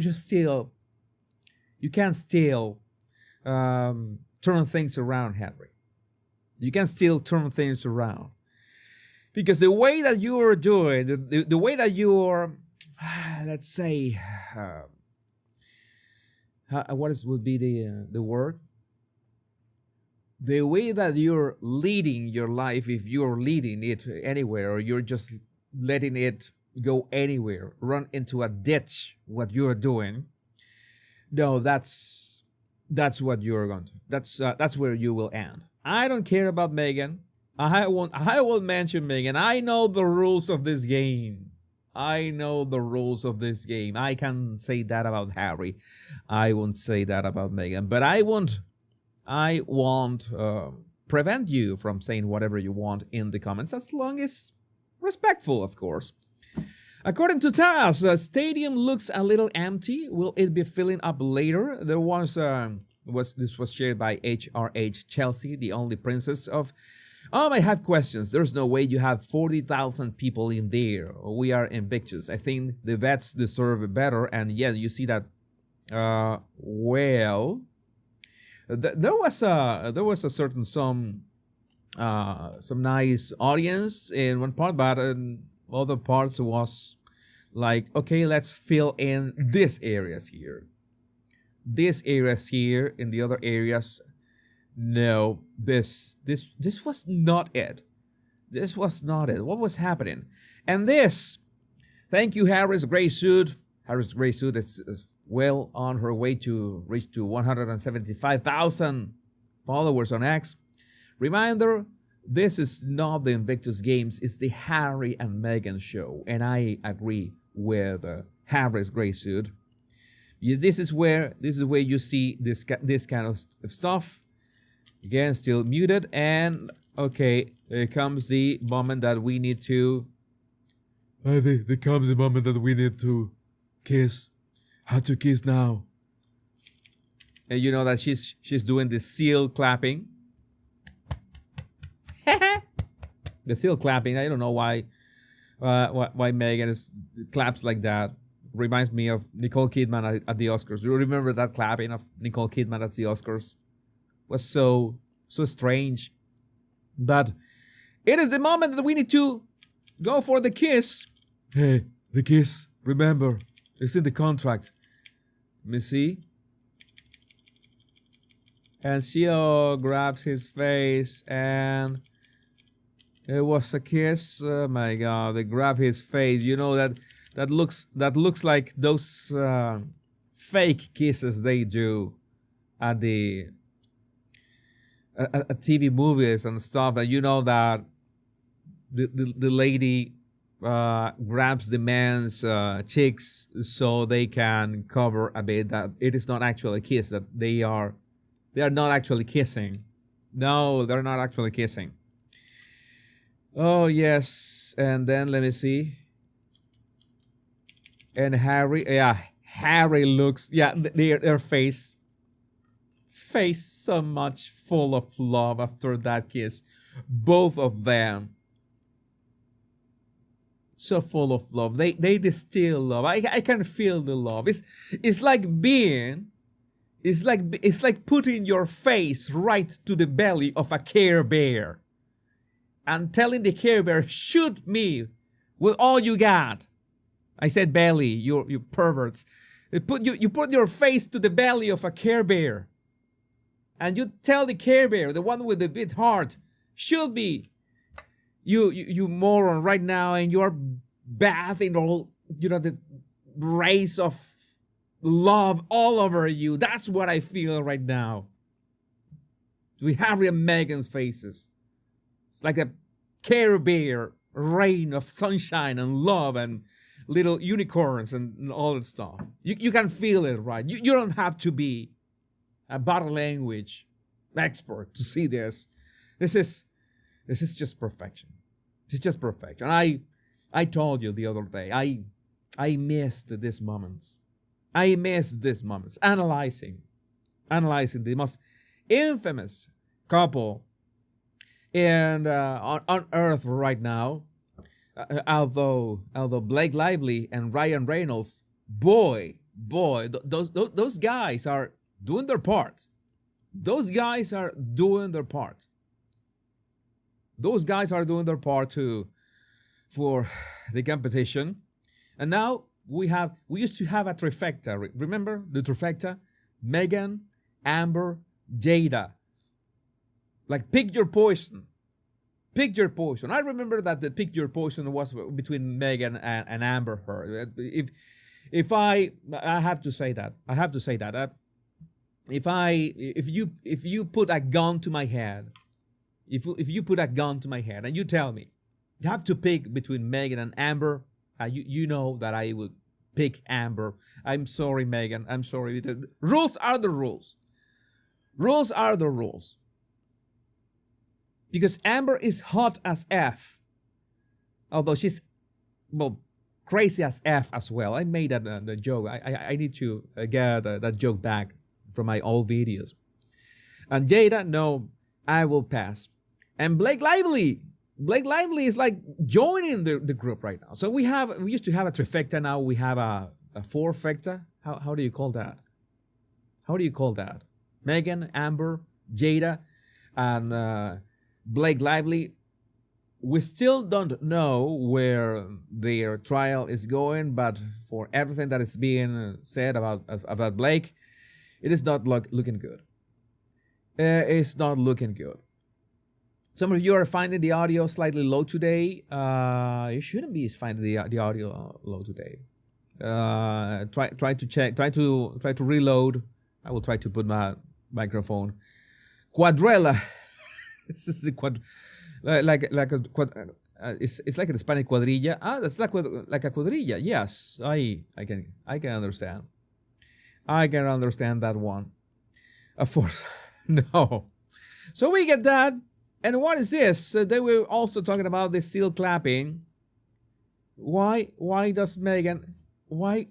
can't still turn things around, Harry. You can still turn things around, because the way that you are doing, the way that you're, let's say, would be the word? The way that you're leading your life, if you're leading it anywhere, or you're just letting it go anywhere, run into a ditch, what you're doing. No, that's what you're going to. That's where you will end. I don't care about Meghan. I won't mention Meghan. I know the rules of this game. I can say that about Harry. I won't say that about Meghan. But I won't prevent you from saying whatever you want in the comments, as long as respectful, of course. According to Taz, the stadium looks a little empty. Will it be filling up later? This was shared by HRH Chelsea, the only princess of. I have questions. There's no way you have 40,000 people in there. We are Invictus. I think the vets deserve better. And yeah, you see that. There was a certain some nice audience in one part, but in other parts was like, okay, let's fill in these areas here. In the other areas, no, this was not it. This was not it. What was happening? And this, thank you, Harris Gray Suit. Harris Gray Suit is well on her way to reach to 175,000 followers on X. Reminder, this is not the Invictus Games. It's the Harry and Meghan show. And I agree with Harris Gray Suit. Yes, this is where you see this kind of stuff. Again, still muted. And okay, there comes the moment that we need to. There comes the moment that we need to kiss. How to kiss now? And you know that she's doing the seal clapping. The seal clapping. I don't know why Meghan claps like that. Reminds me of Nicole Kidman at the Oscars. Do you remember that clapping of Nicole Kidman at the Oscars? It was so strange. But it is the moment that we need to go for the kiss. Hey, the kiss. Remember, it's in the contract. Let me see. And she grabs his face, and it was a kiss. Oh my God! They grab his face. You know that looks like those fake kisses they do at the at TV movies and stuff. And you know that the lady grabs the man's cheeks so they can cover a bit that it is not actually a kiss, that they are not actually kissing. No, they're not actually kissing. Oh yes. And then let me see. And Harry looks, their face so much full of love after that kiss. Both of them so full of love. They distill love. I can feel the love. It's like putting your face right to the belly of a Care Bear and telling the Care Bear, shoot me with all you got. I said belly, you perverts. You put your face to the belly of a Care Bear, and you tell the Care Bear, the one with the big heart, should be you moron right now, and you're bathing all the rays of love all over you. That's what I feel right now. We Harry and Meghan's faces. It's like a Care Bear rain of sunshine and love and little unicorns and all that stuff. You can feel it, right? You don't have to be a body language expert to see this. This is just perfection. It's just perfection. I told you the other day, I missed these moments. I missed these moments. Analyzing the most infamous couple on earth right now. Although Blake Lively and Ryan Reynolds, boy, those guys are doing their part. Those guys are doing their part. Those guys are doing their part for the competition. And now we used to have a trifecta. Remember the trifecta? Meghan, Amber, Jada. Like pick your poison. Pick your poison. I remember that the pick your poison was between Meghan and Amber Heard. If I have to say that. If you put a gun to my head, if you put a gun to my head and you tell me you have to pick between Meghan and Amber, you know that I would pick Amber. I'm sorry, Meghan. I'm sorry. The rules are the rules. Rules are the rules. Because Amber is hot as F. Although she's, crazy as F as well. I made that the joke. I need to get that joke back from my old videos. And Jada, no, I will pass. And Blake Lively is like joining the group right now. So we used to have a trifecta. Now we have a fourfecta. How do you call that? How do you call that? Meghan, Amber, Jada, and Blake Lively. We still don't know where their trial is going, but for everything that is being said about Blake, it is not looking good. It's not looking good. Some of you are finding the audio slightly low today. You shouldn't be finding the audio low today. Try to check. Try to reload. I will try to put my microphone. Quadrella. This is the it's like a Spanish cuadrilla. That's like a cuadrilla. Yes, I can understand. I can understand that one. Of course, no. So we get that. And what is this? They were also talking about the seal clapping. Why does Meghan? Why?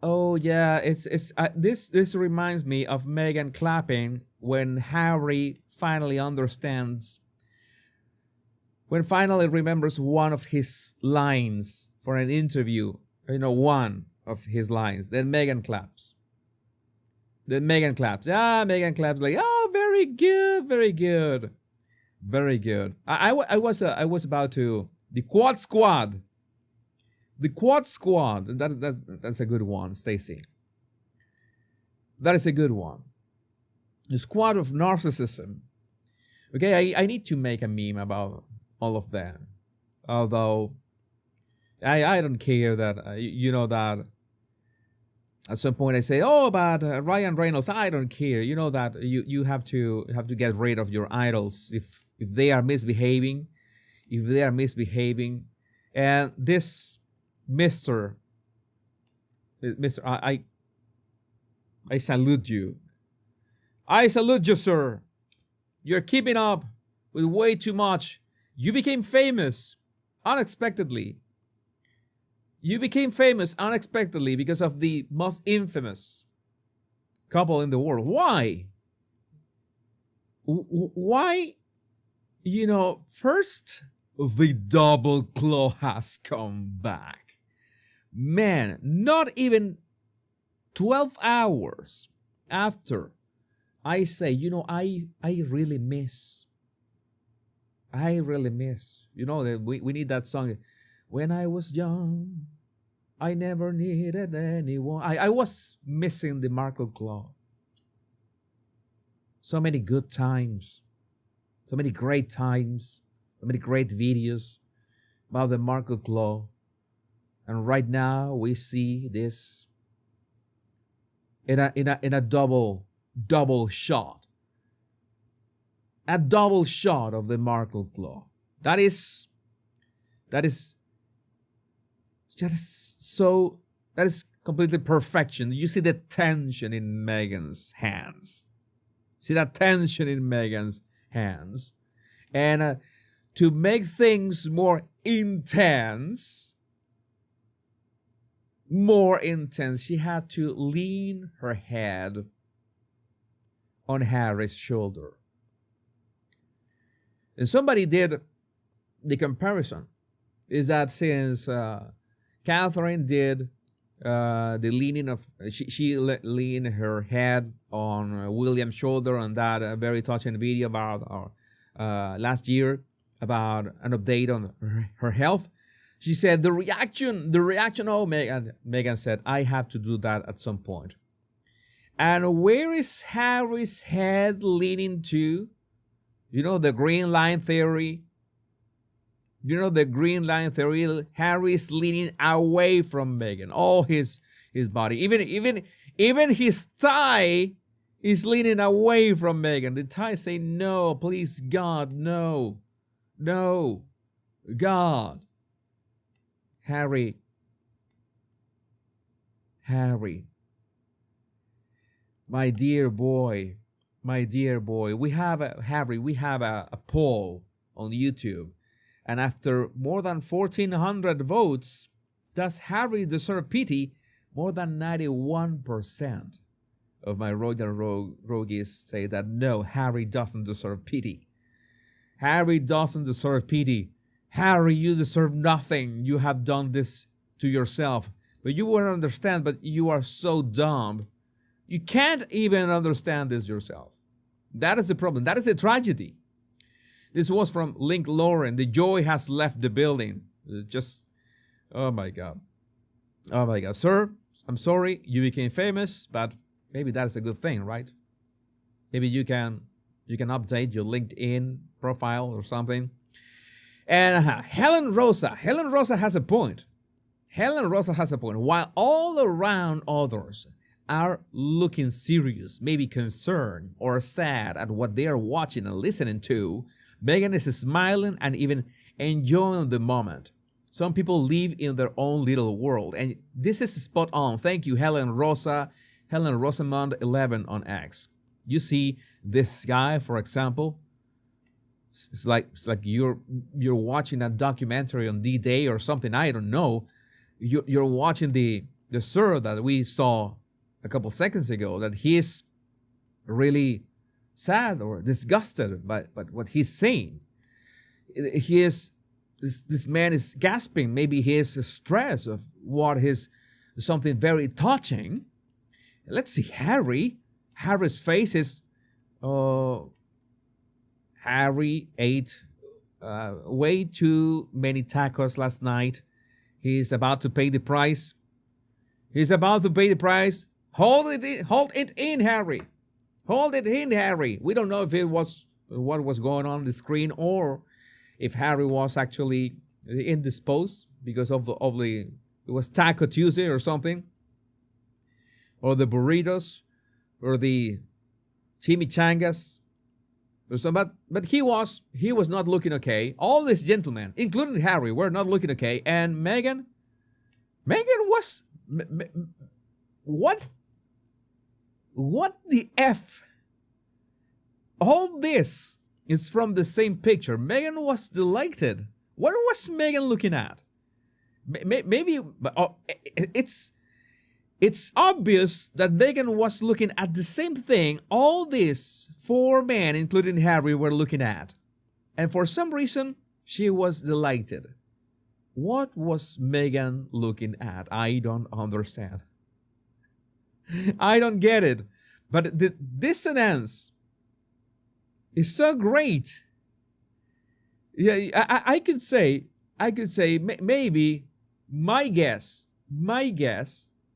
Oh yeah, it's this reminds me of Meghan clapping when Harry finally understands, when finally remembers one of his lines for an interview. One of his lines. Then Meghan claps. Meghan claps like, oh, very good, very good, very good. I was about to the quad squad. The Quad Squad, that's a good one, Stacy. That is a good one. The squad of narcissism. Okay, I need to make a meme about all of that. Although, I don't care that, that at some point I say, oh, about Ryan Reynolds, I don't care. You know that you have to get rid of your idols if they are misbehaving. If they are misbehaving. And this Mr. I salute you. I salute you, sir. You're keeping up with way too much. You became famous unexpectedly. You became famous unexpectedly because of the most infamous couple in the world. Why? Why? First, the double claw has come back. Man, not even 12 hours after I say, I really miss. That we need that song. When I was young, I never needed anyone. I was missing the Markle Claw. So many good times. So many great times. So many great videos about the Markle Claw. And right now we see this in a double shot. A double shot of the Markle Claw. That is completely perfection. You see the tension in Meghan's hands. See that tension in Meghan's hands. And to make things more intense, she had to lean her head on Harry's shoulder. And somebody did the comparison. Is that since Catherine did the leaning of, she leaned her head on William's shoulder on that very touching video about last year about an update on her health. She said the reaction, oh, Meghan said, I have to do that at some point. And where is Harry's head leaning to? The green line theory. The green line theory. Harry's leaning away from Meghan. All his body. Even his tie is leaning away from Meghan. The tie say, no, please, God, no. No. God. Harry. My dear boy. We have a poll on YouTube. And after more than 1,400 votes, does Harry deserve pity? More than 91% of my Royal Rogues say that no, Harry doesn't deserve pity. Harry doesn't deserve pity. Harry, you deserve nothing. You have done this to yourself. But you won't understand, but you are so dumb. You can't even understand this yourself. That is the problem. That is the tragedy. This was from Link Lauren. The joy has left the building. Just, oh my God. Oh my God. Sir, I'm sorry you became famous, but maybe that's a good thing, right? Maybe you can update your LinkedIn profile or something. And Helen Rosa has a point. While all around others are looking serious, maybe concerned or sad at what they are watching and listening to, Meghan is smiling and even enjoying the moment. Some people live in their own little world. And this is spot on. Thank you, Helen Rosamond 11 on X. You see this guy, for example, it's like you're watching a documentary on D-Day or something. I don't know. You're watching the sir that we saw a couple seconds ago, that he's really sad or disgusted by what he's saying. This man is gasping. Maybe he is stressed of what is something very touching. Let's see Harry. Harry's face is, Harry ate way too many tacos last night. He's about to pay the price. He's about to pay the price. Hold it in, Harry. Hold it in, Harry. We don't know if it was what was going on the screen or if Harry was actually indisposed because of the it was Taco Tuesday or something, or the burritos, or the chimichangas, or something. But he was not looking okay. All these gentlemen, including Harry, were not looking okay. And Meghan was what the F? All this is from the same picture. Meghan was delighted. What was Meghan looking at? Maybe it's obvious that Meghan was looking at the same thing all these four men, including Harry, were looking at. And for some reason, she was delighted. What was Meghan looking at? I don't understand. I don't get it. But the dissonance is so great. Yeah, I could say maybe my guess.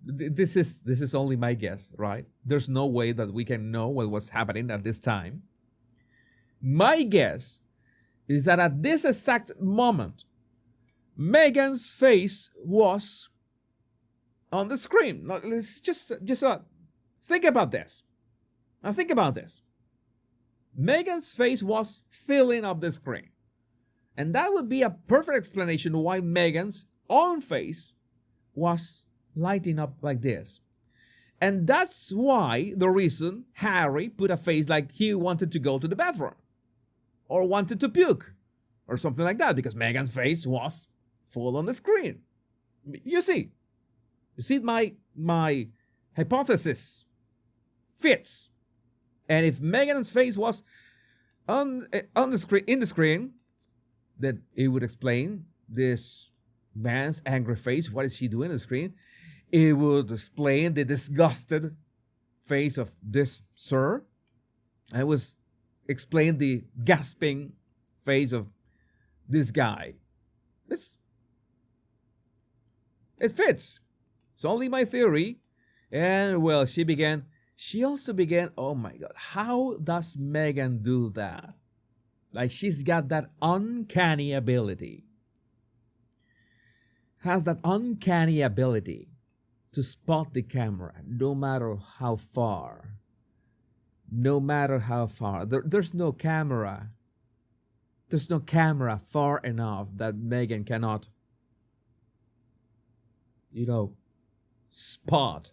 This is only my guess, right? There's no way that we can know what was happening at this time. My guess is that at this exact moment, Meghan's face was on the screen. Now, let's just think about this. Now think about this. Meghan's face was filling up the screen. And that would be a perfect explanation why Meghan's own face was lighting up like this. And that's why the reason Harry put a face like he wanted to go to the bathroom or wanted to puke or something like that, because Meghan's face was full on the screen. You see my hypothesis fits. And if Meghan's face was on the screen, in the screen, then it would explain this man's angry face. What is she doing on the screen? It would explain the disgusted face of this sir. I was explain the gasping face of this guy. It fits. It's only my theory. And well, she also began, oh my God, how does Meghan do that? Like, she's got that uncanny ability. Has that uncanny ability to spot the camera no matter how far. No matter how far. There's no camera. There's no camera far enough that Meghan cannot, spot.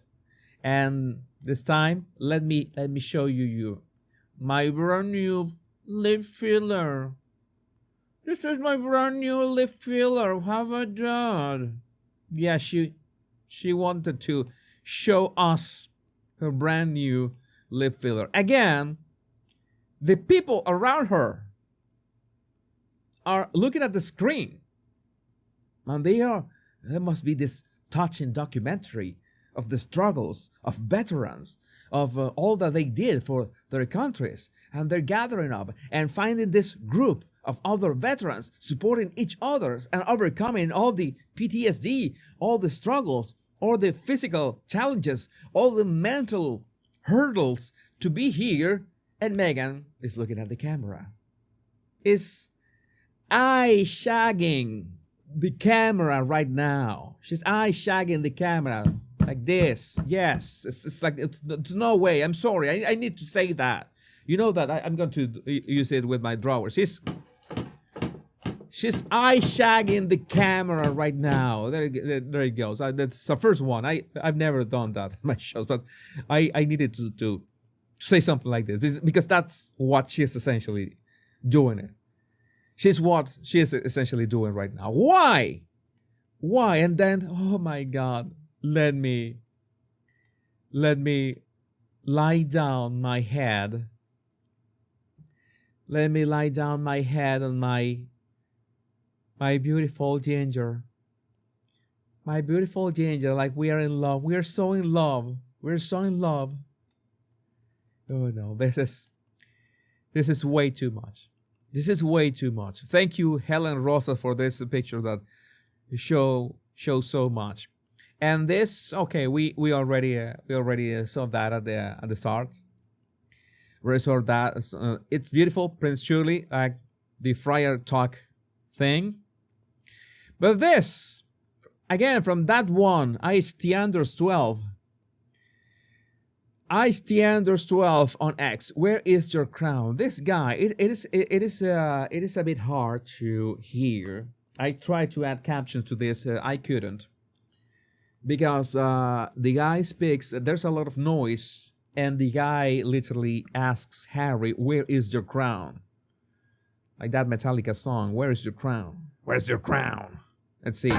And this time, let me show you my brand new lip filler. This is my brand new lip filler. How about that? Yeah, she wanted to show us her brand new lip filler. Again, the people around her are looking at the screen. And there must be this touching documentary of the struggles of veterans, of all that they did for their countries. And they're gathering up and finding this group of other veterans supporting each other and overcoming all the PTSD, all the struggles, all the physical challenges, all the mental hurdles to be here. And Meghan is looking at the camera. Is eye shagging the camera right now. She's eye shagging the camera like this. Yes, it's like, it's no way. I'm sorry. I need to say that. You know that I'm going to use it with my drawers. She's eye shagging the camera right now. There it goes. That's the first one. I've never done that in my shows, but I needed to say something like this because that's what she's essentially doing it. She's what she is essentially doing right now. Why? And then, oh my God, let me lie down my head. Let me lie down my head on my beautiful Ginger. My beautiful Ginger, like we are in love. We are so in love. We're so in love. Oh no, this is way too much. This is way too much. Thank you, Helen Rosa, for this picture that show shows so much. And this, okay, we already saw that at the start. We saw that it's beautiful, Prince Charlie, like the Friar Talk thing. But this, again, from that one, Ice T Anders 12. Ice T Anders 12 on X. Where is your crown? This guy, it is a bit hard to hear. I tried to add captions to this, I couldn't, because the guy speaks. There's a lot of noise, and the guy literally asks Harry, "Where is your crown?" Like that Metallica song, "Where is your crown? Where's your crown?" Let's see.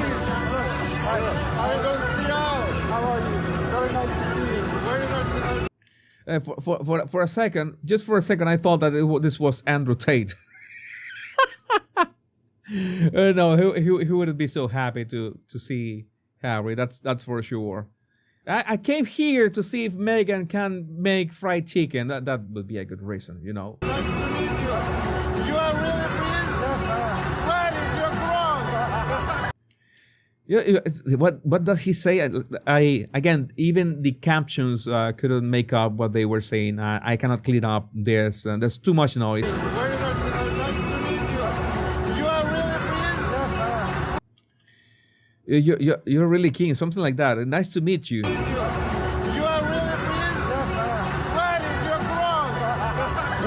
For a second, just for a second, I thought that this was Andrew Tate. No, he wouldn't be so happy to see Harry. That's for sure. I came here to see if Meghan can make fried chicken. That would be a good reason, you know. Nice to meet you. You are really Prince? Where is your crown? Yeah, what does he say? I again, even the captions couldn't make up what they were saying. I cannot clean up this. There's too much noise. Very nice to meet you. You are really Prince? You're really keen, something like that. Nice to meet you. You are really Prince? Where is your crown?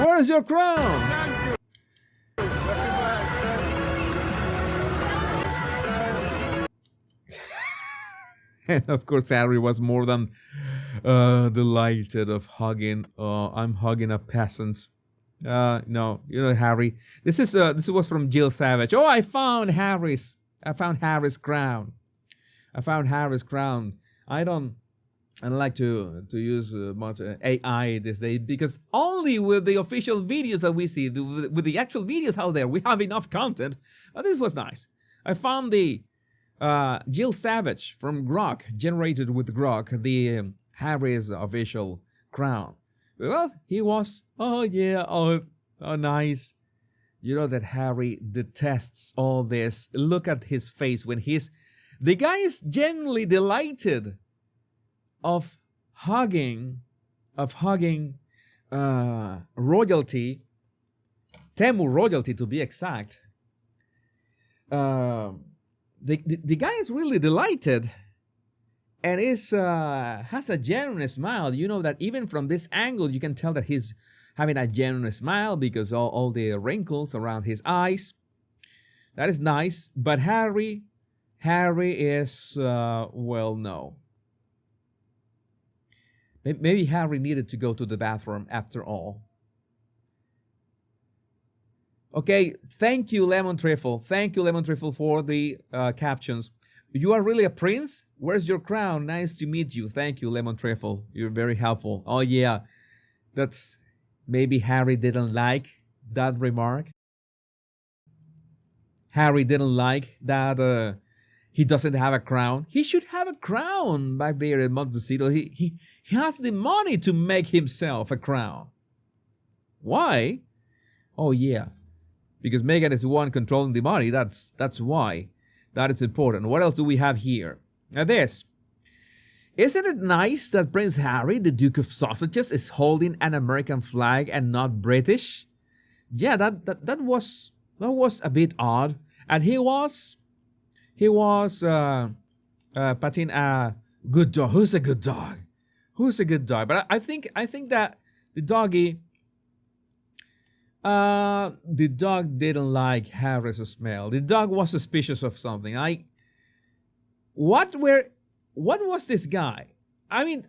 Where is your crown? Thank you. And of course, Harry was more than delighted of hugging. I'm hugging a peasant. No, you know, Harry. This was from Jill Savage. Oh, I found Harry's crown. I found Harry's crown. I don't like to use much AI these days, because only with the official videos that we see, with the actual videos out there, we have enough content. But this was nice. I found the Jill Savage from Grok, generated with Grok, the Harry's official crown. Well, he was, oh yeah, oh nice. You know that Harry detests all this. Look at his face when the guy is genuinely delighted of hugging royalty, Temu royalty to be exact. The guy is really delighted, and has a genuine smile. You know that even from this angle, you can tell that he's having a genuine smile because all the wrinkles around his eyes. That is nice. But Harry is, well, no. Maybe Harry needed to go to the bathroom after all. Okay, thank you, Lemon Trifle. Thank you, Lemon Trifle, for the captions. You are really a prince? Where's your crown? Nice to meet you. Thank you, Lemon Trifle. You're very helpful. Oh, yeah. That's... Maybe Harry didn't like that remark. Harry didn't like that he doesn't have a crown. He should have a crown back there in Montecito. He has the money to make himself a crown. Why? Oh, yeah. Because Meghan is the one controlling the money. That's why. That is important. What else do we have here? Now this. Isn't it nice that Prince Harry, the Duke of Sausages, is holding an American flag and not British? Yeah, that was a bit odd. And he was patting a good dog. Who's a good dog? Who's a good dog? But I think that the doggy, the dog didn't like Harry's smell. The dog was suspicious of something. What was this guy? I mean,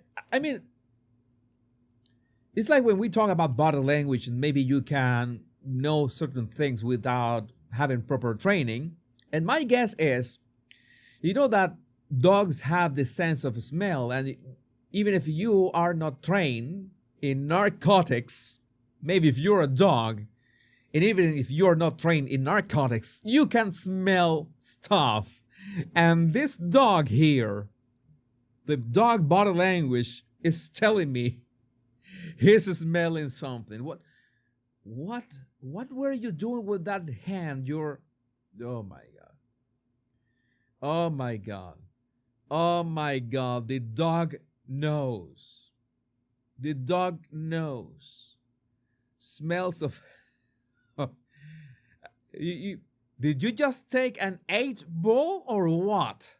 it's like when we talk about body language, and maybe you can know certain things without having proper training. And my guess is, you know that dogs have this sense of smell, and even if you are not trained in narcotics, maybe if you're a dog, and even if you're not trained in narcotics, you can smell stuff. And this dog here, the dog body language is telling me he's smelling something. What were you doing with that hand? Oh my God. Oh my God. Oh my God. The dog knows. The dog knows. Smells of. You, did you just take an 8-ball or what?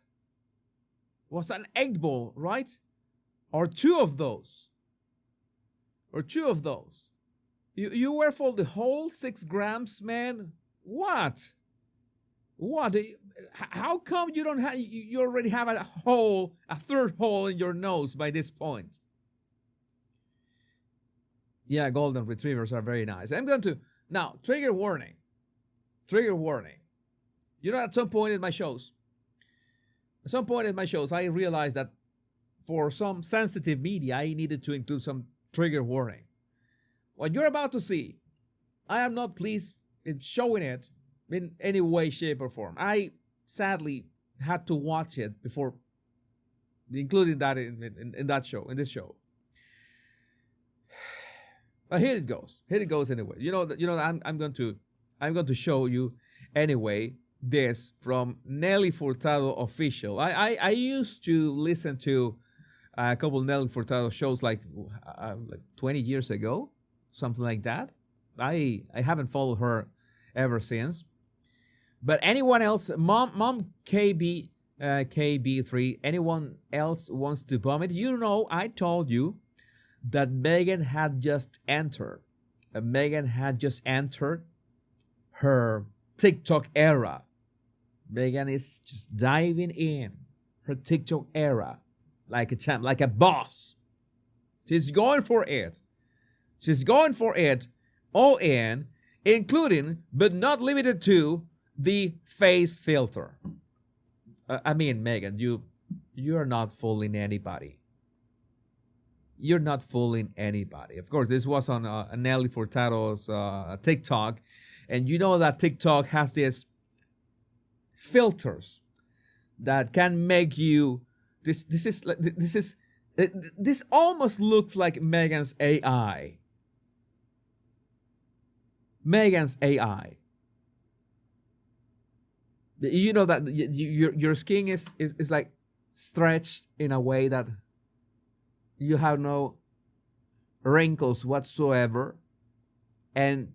Was an 8-ball, right? Or two of those. Or two of those. You were for the whole 6 grams, man? What? What? How come you don't have? You already have a third hole in your nose by this point? Yeah, golden retrievers are very nice. I'm going to now trigger warning. Trigger warning. You know, at some point in my shows, I realized that for some sensitive media, I needed to include some trigger warning. What you're about to see, I am not pleased in showing it in any way, shape, or form. I sadly had to watch it before including that in that show, in this show. But here it goes. Here it goes anyway. I'm going to show you anyway this from Nelly Furtado official. I used to listen to a couple Nelly Furtado shows like 20 years ago, something like that. I haven't followed her ever since. But anyone else, Mom KB3, anyone else wants to bomb it? You know, I told you that Meghan had just entered. Meghan had just entered her TikTok era. Meghan is just diving in her TikTok era like a champ, like a boss. She's going for it. She's going for it all in, including, but not limited to, the face filter. I mean, Meghan, you're not fooling anybody. You're not fooling anybody. Of course, this was on Nelly Furtado's TikTok, and you know that TikTok has these filters that can make you. This almost looks like Meghan's AI. Meghan's AI. You know that your skin is like stretched in a way that you have no wrinkles whatsoever, and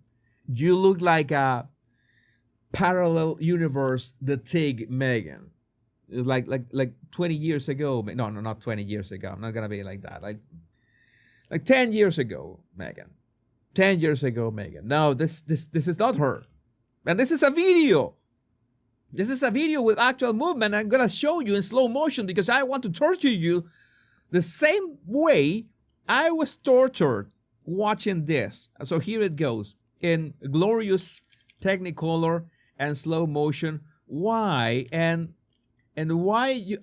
you look like a parallel universe, the Tig Meghan, like 20 years ago. No, not 20 years ago. I'm not gonna be like that. Like 10 years ago, Meghan. 10 years ago, Meghan. No, this is not her, and this is a video. This is a video with actual movement. I'm gonna show you in slow motion because I want to torture you the same way I was tortured watching this. So here it goes in glorious Technicolor and slow motion. Why and why you?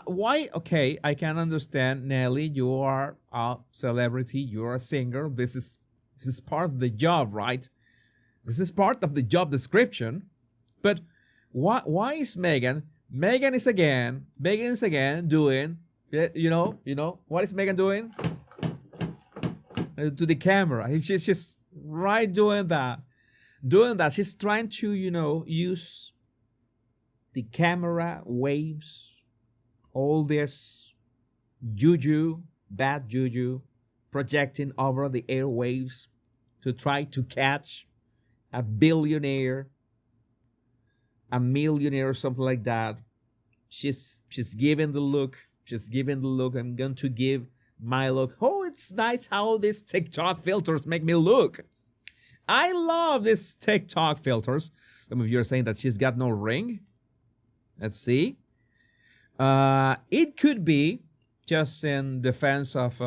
Why? Okay, I can understand, Nelly. You are a celebrity. You are a singer. This is part of the job, right? This is part of the job description. But why is Meghan? Meghan is again doing. You know what is Meghan doing? To the camera. She's just right doing that. She's trying to, use the camera waves, all this juju, bad juju, projecting over the airwaves to try to catch a billionaire, a millionaire, or something like that. She's giving the look. I'm going to give my look. Oh, it's nice how these TikTok filters make me look. I love these TikTok filters. Some of you are saying that she's got no ring. Let's see. It could be just in defense of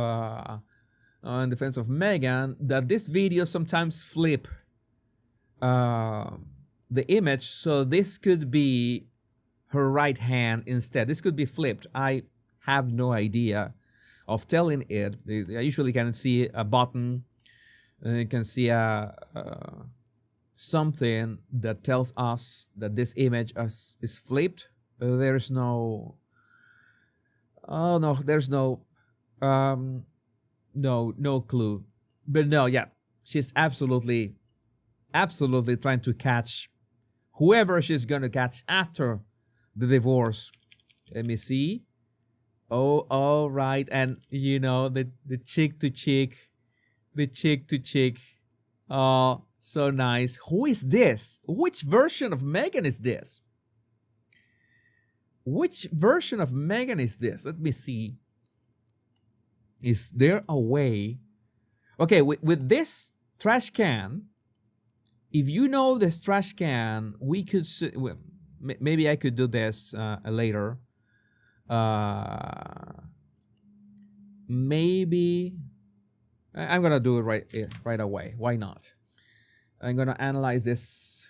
Meghan that this video sometimes flip the image, so this could be her right hand instead. This could be flipped. I have no idea of telling it. I usually can see a button. You can see something that tells us that this image is flipped. There's no. Oh no, there's no. No clue. But no, yeah, she's absolutely trying to catch whoever she's gonna catch after the divorce. Let me see. Oh, all right. And you know, the cheek to cheek, the cheek to cheek. Oh, so nice. Who is this? Which version of Meghan is this? Which version of Meghan is this? Let me see. Is there a way? Okay, with this trash can, if you know this trash can, we could, well, maybe I could do this later. Maybe I'm gonna do it right away. Why not? I'm gonna analyze this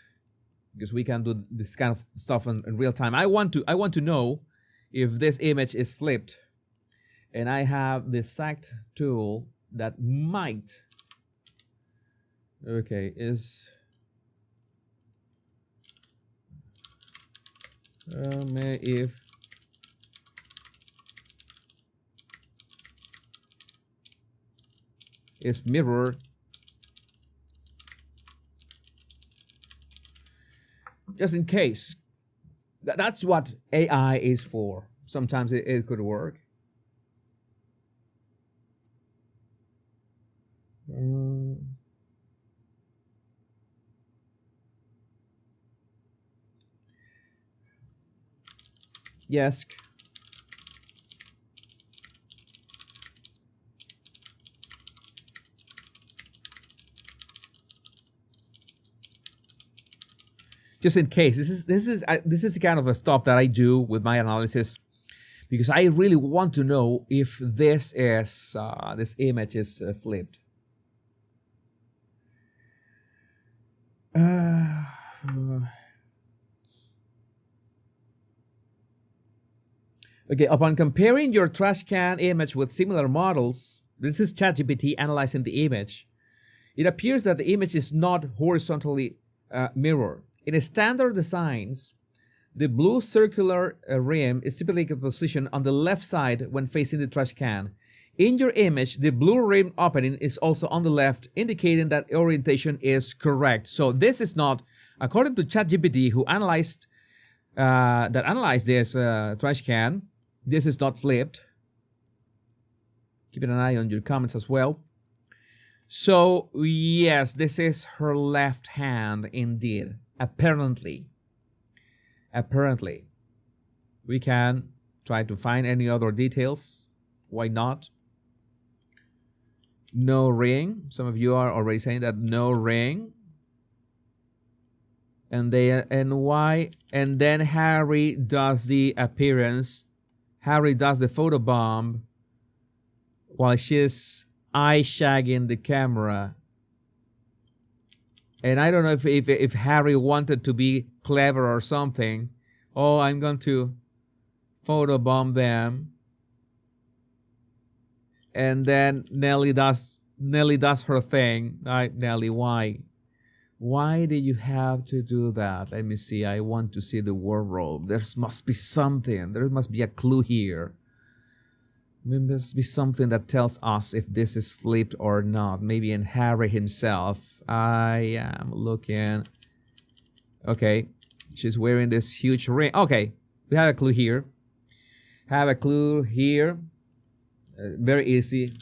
because we can do this kind of stuff in real time. I want to know if this image is flipped, and I have the exact tool that might. Okay, is if is mirror just in case. That's what AI is for. Sometimes it could work. Yes. Just in case, this is kind of a stuff that I do with my analysis, because I really want to know if this is this image is flipped. Okay, upon comparing your trash can image with similar models, this is ChatGPT analyzing the image. It appears that the image is not horizontally mirrored. In standard designs, the blue circular rim is typically positioned on the left side when facing the trash can. In your image, the blue rim opening is also on the left, indicating that orientation is correct. So this is not, according to ChatGPT, who analyzed this trash can, this is not flipped. Keep an eye on your comments as well. So yes, this is her left hand indeed. Apparently, we can try to find any other details. Why not? No ring. Some of you are already saying that no ring. And why? And then Harry does the appearance. Harry does the photobomb while she's eye shagging the camera. And I don't know if Harry wanted to be clever or something. Oh, I'm going to photobomb them. And then Nelly does her thing. Right, Nelly, why? Why did you have to do that? Let me see. I want to see the wardrobe. There must be something. There must be a clue here. There must be something that tells us if this is flipped or not. Maybe in Harry himself. I am looking. Okay. She's wearing this huge ring. Okay. We have a clue here. Have a clue here. Very easy.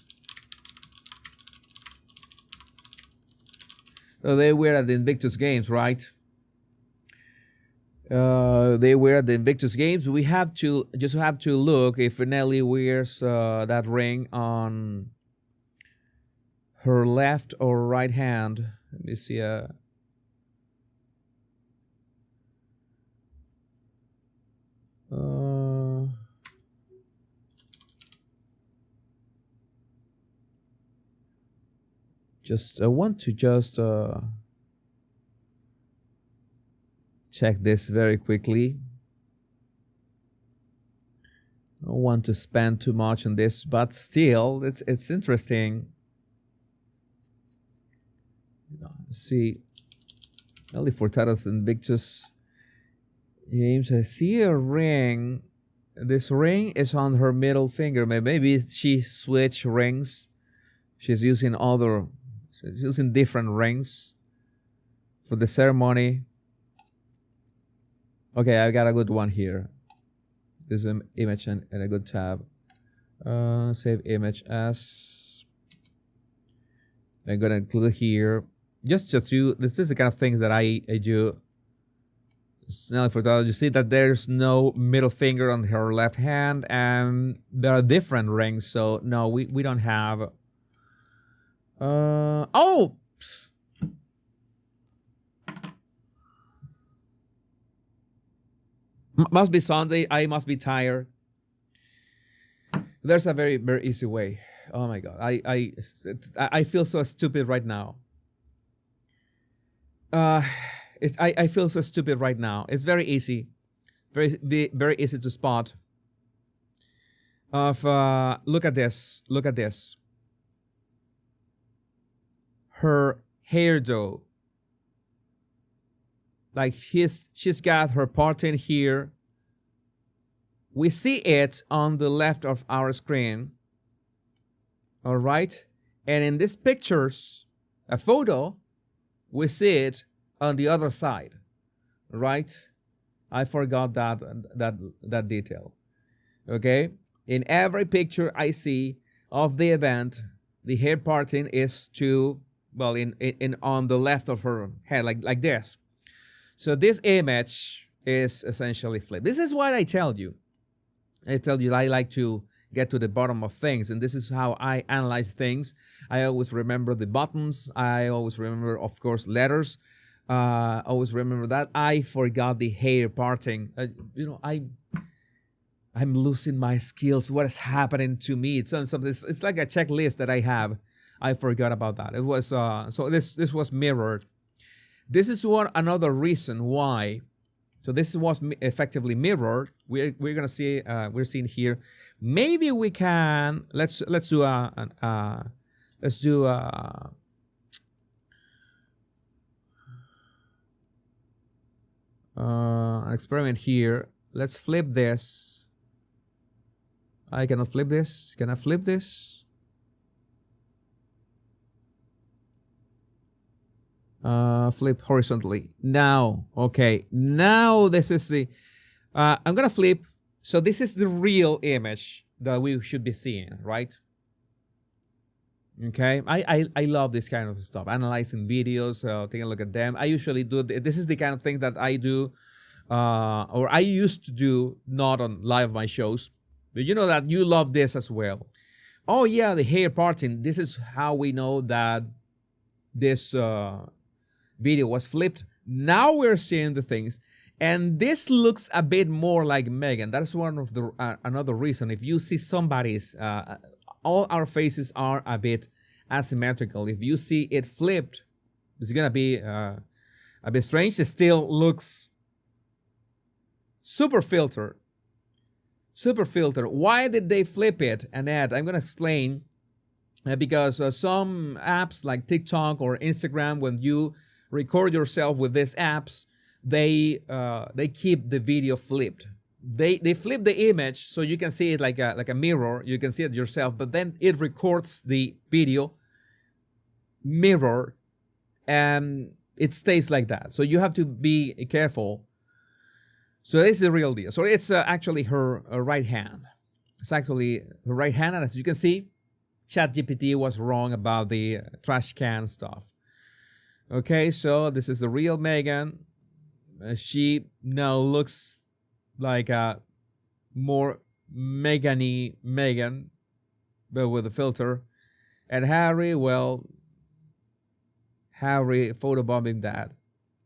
So they were at the Invictus Games, right? They were at the Invictus Games. We have to look if Nelly wears that ring on her left or right hand. Let me see. I want to check this very quickly. I don't want to spend too much on this, but still, it's interesting. Let's see. Nelly Furtado's Invictus Games. I see a ring. This ring is on her middle finger. Maybe she switched rings. She's using different rings for the ceremony. Okay, I got a good one here. this image and a good tab. Save image as. I'm gonna include here. Just to this is the kind of things that I do. Now for that, you see that there's no middle finger on her left hand, and there are different rings. So no, we don't have. Oh. Must be Sunday. I must be tired. There's a very, very easy way. Oh my God. I feel so stupid right now. I feel so stupid right now. It's very easy. Very easy to spot. Look at this. Look at this. Her hairdo. Like she's got her part in here. We see it on the left of our screen. All right. And in these pictures, a photo, we see it on the other side. Right? I forgot that detail. Okay. In every picture I see of the event, the hair parting is to, well, in on the left of her head, like this. So this image is essentially flipped. This is what I tell you. I like to get to the bottom of things, and this is how I analyze things. I always remember the buttons. I always remember, of course, letters. Always remember that. I forgot the hair parting. I'm losing my skills. What is happening to me? It's like a checklist that I have. I forgot about that. It was so this was mirrored. This is another reason why. So this was effectively mirrored. We're gonna see. We're seeing here. Maybe we can. Let's do an experiment here. Let's flip this. I cannot flip this. Can I flip this? Flip horizontally. Now, okay. Now this is the, I'm gonna flip. So this is the real image that we should be seeing, right? Okay. I love this kind of stuff. Analyzing videos, taking a look at them. I usually do, this is the kind of thing that I do, or I used to do, not on live my shows, but you know that you love this as well. Oh yeah, the hair parting. This is how we know that this, video was flipped. Now we're seeing the things, and this looks a bit more like Meghan. That's one of the another reason. If you see somebody's, all our faces are a bit asymmetrical. If you see it flipped, it's gonna be a bit strange. It still looks super filtered. Super filtered. Why did they flip it? Annette, I'm gonna explain. Because some apps like TikTok or Instagram, when you record yourself with these apps, they keep the video flipped. They flip the image so you can see it like a mirror. You can see it yourself, but then it records the video mirror, and it stays like that. So you have to be careful. So this is the real deal. So it's actually her right hand. It's actually her right hand, and as you can see, ChatGPT was wrong about the trash can stuff. Okay, so this is the real Meghan. She now looks like a more Meghan-y Meghan, but with a filter. And Harry, well, Harry photobombing that.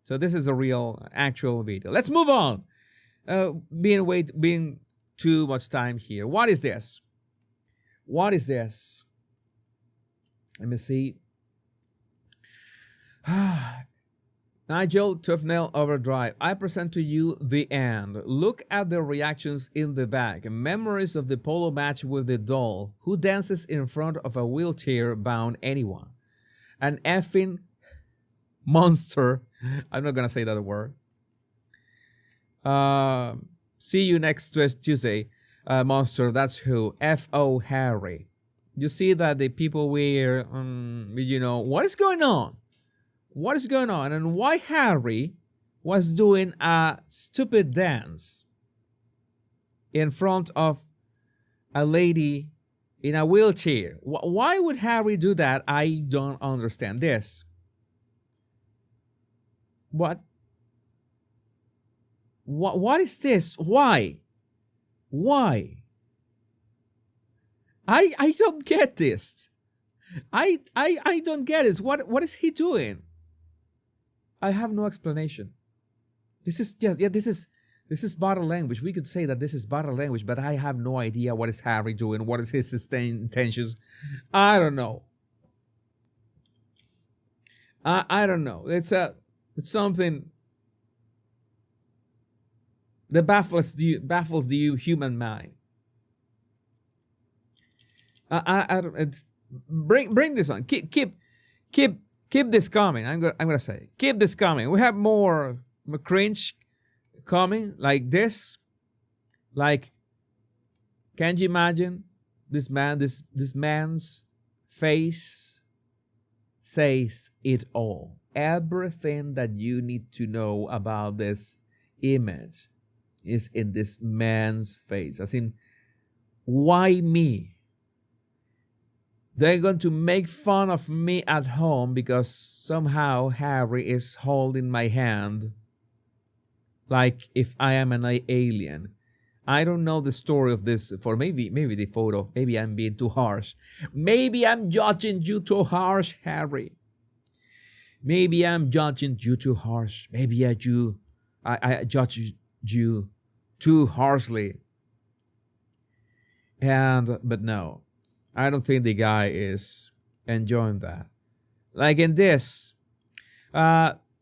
So this is a real, actual video. Let's move on. Being too much time here. What is this? What is this? Let me see. Nigel Tufnell Overdrive. I present to you the end. Look at the reactions in the back. Memories of the polo match with the doll. Who dances in front of a wheelchair-bound anyone? An effing monster. I'm not going to say that word. See you next Tuesday. Monster, that's who. F.O. Harry. You see that the people were, what is going on? What is going on? And why Harry was doing a stupid dance? in front of a lady in a wheelchair. Why would Harry do that? I don't understand this. What is this? Why? I don't get this. I don't get it. What is he doing? I have no explanation. This is body language. We could say that this is body language, but I have no idea what is Harry doing. What is his intentions? I don't know. I don't know. It's something that baffles the human mind. Bring this on. Keep this coming. I'm gonna say keep this coming. We have more cringe coming like this. Like, can you imagine this man's face says it all. Everything that you need to know about this image is in this man's face. As in, why me? They're going to make fun of me at home because somehow Harry is holding my hand like if I am an alien. I don't know the story of this, for maybe the photo. Maybe I'm being too harsh. Maybe I'm judging you too harsh, Harry. Maybe I'm judging you too harsh. Maybe I judge you too harshly. But no, I don't think the guy is enjoying that. Like in this,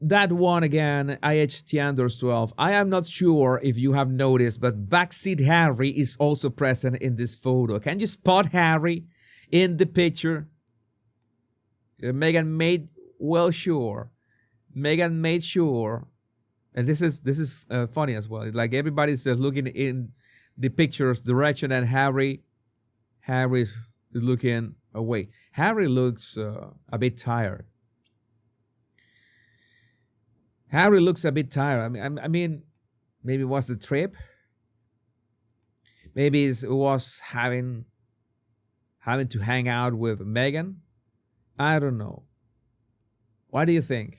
that one again, IHT_12. I am not sure if you have noticed, but backseat Harry is also present in this photo. Can you spot Harry in the picture? Meghan made sure. Meghan made sure, and this is funny as well. Like everybody's looking in the picture's direction, and Harry's looking away. Harry looks a bit tired. Harry looks a bit tired. I mean, maybe it was the trip. Maybe it was having to hang out with Meghan. I don't know. What do you think?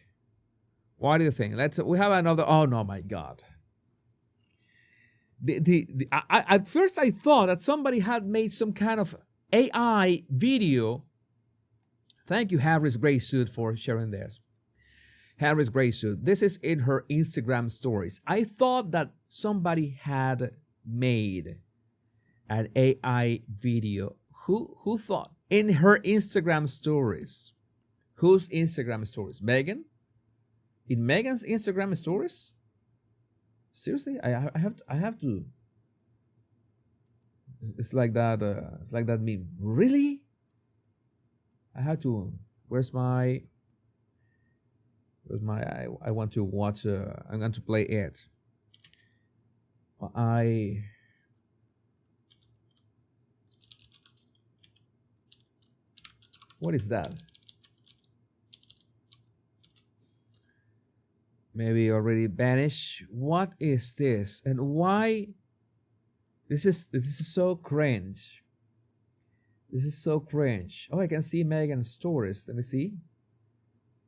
What do you think? We have another. Oh no, my God. At first I thought that somebody had made some kind of AI video. Thank you, Harry's gray suit, for sharing this. Harry's gray suit. This is in her Instagram stories. I thought that somebody had made an AI video. Who thought? In her Instagram stories. Whose Instagram stories? Meghan? In Meghan's Instagram stories? Seriously, I have to. It's like that. It's like that meme. Really? I have to. Where's my? I want to watch. I'm going to play it. What is that? Maybe already banished. What is this? And why? This is so cringe. This is so cringe. Oh, I can see Meghan's stories. Let me see.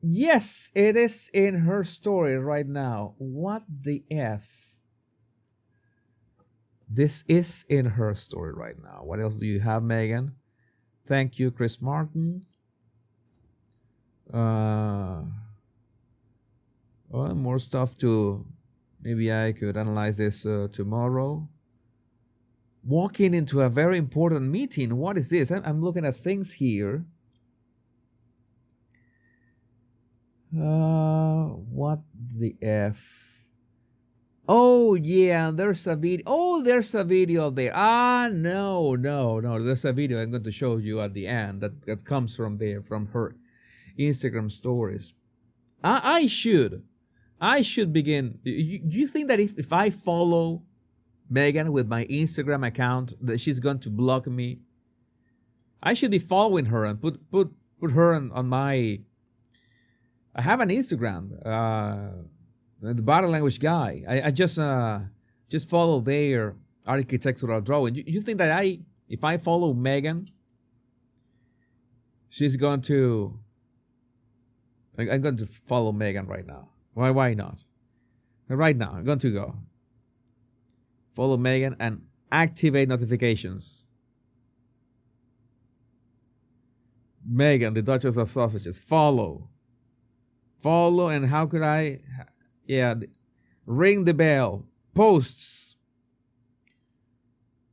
Yes, it is in her story right now. What the F? This is in her story right now. What else do you have, Meghan? Thank you, Chris Martin. Well, more stuff to. Maybe I could analyze this tomorrow. Walking into a very important meeting. What is this? I'm looking at things here. What the F? Oh yeah, there's a video. Oh, there's a video there. No. There's a video I'm going to show you at the end that comes from there, from her Instagram stories. I should begin. You think that if I follow Meghan with my Instagram account, that she's going to block me? I should be following her and put her on my. I have an Instagram, the body language guy. I just follow there architectural drawing. You think that if I follow Meghan, she's going to... I'm going to follow Meghan right now. Why not? Right now, I'm going to go follow Meghan and activate notifications. Meghan, the Duchess of Sausages. Follow, and how could I? Yeah, ring the bell. Posts.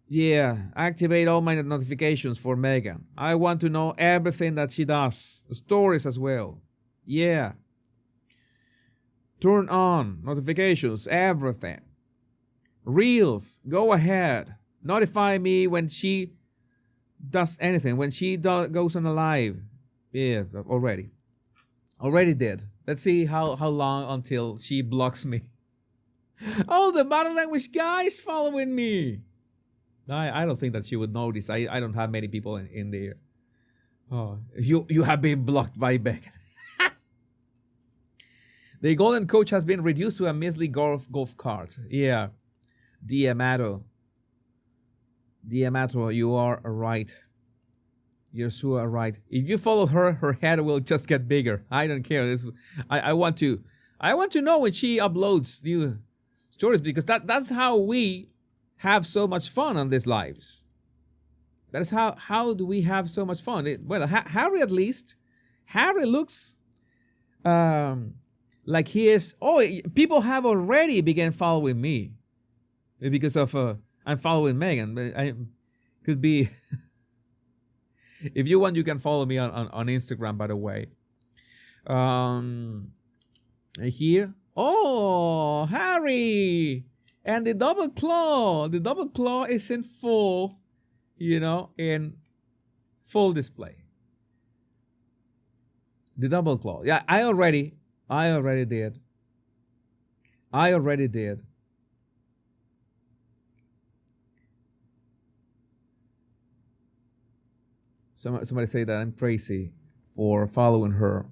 Yeah, activate all my notifications for Meghan. I want to know everything that she does. Stories as well. Yeah. Turn on notifications, everything. Reels, go ahead. Notify me when she does anything, when she goes on a live. Yeah, already did. Let's see how long until she blocks me. Oh, the body language guy is following me. I don't think that she would notice. I don't have many people in there. Oh, you have been blocked by Beck. The golden coach has been reduced to a measly golf cart. Yeah. Diamato, you are right. You're so right. If you follow her, her head will just get bigger. I don't care. I want to know when she uploads new stories, because that's how we have so much fun on these lives. That is how do we have so much fun? Harry, at least, Harry looks like he is. Oh, people have already begun following me because of I'm following Meghan. But I could be. If you want, you can follow me on Instagram, by the way. Here. Oh, Harry! And the double claw. The double claw is in full, in full display. The double claw. Yeah, I already did. Somebody say that I'm crazy for following her.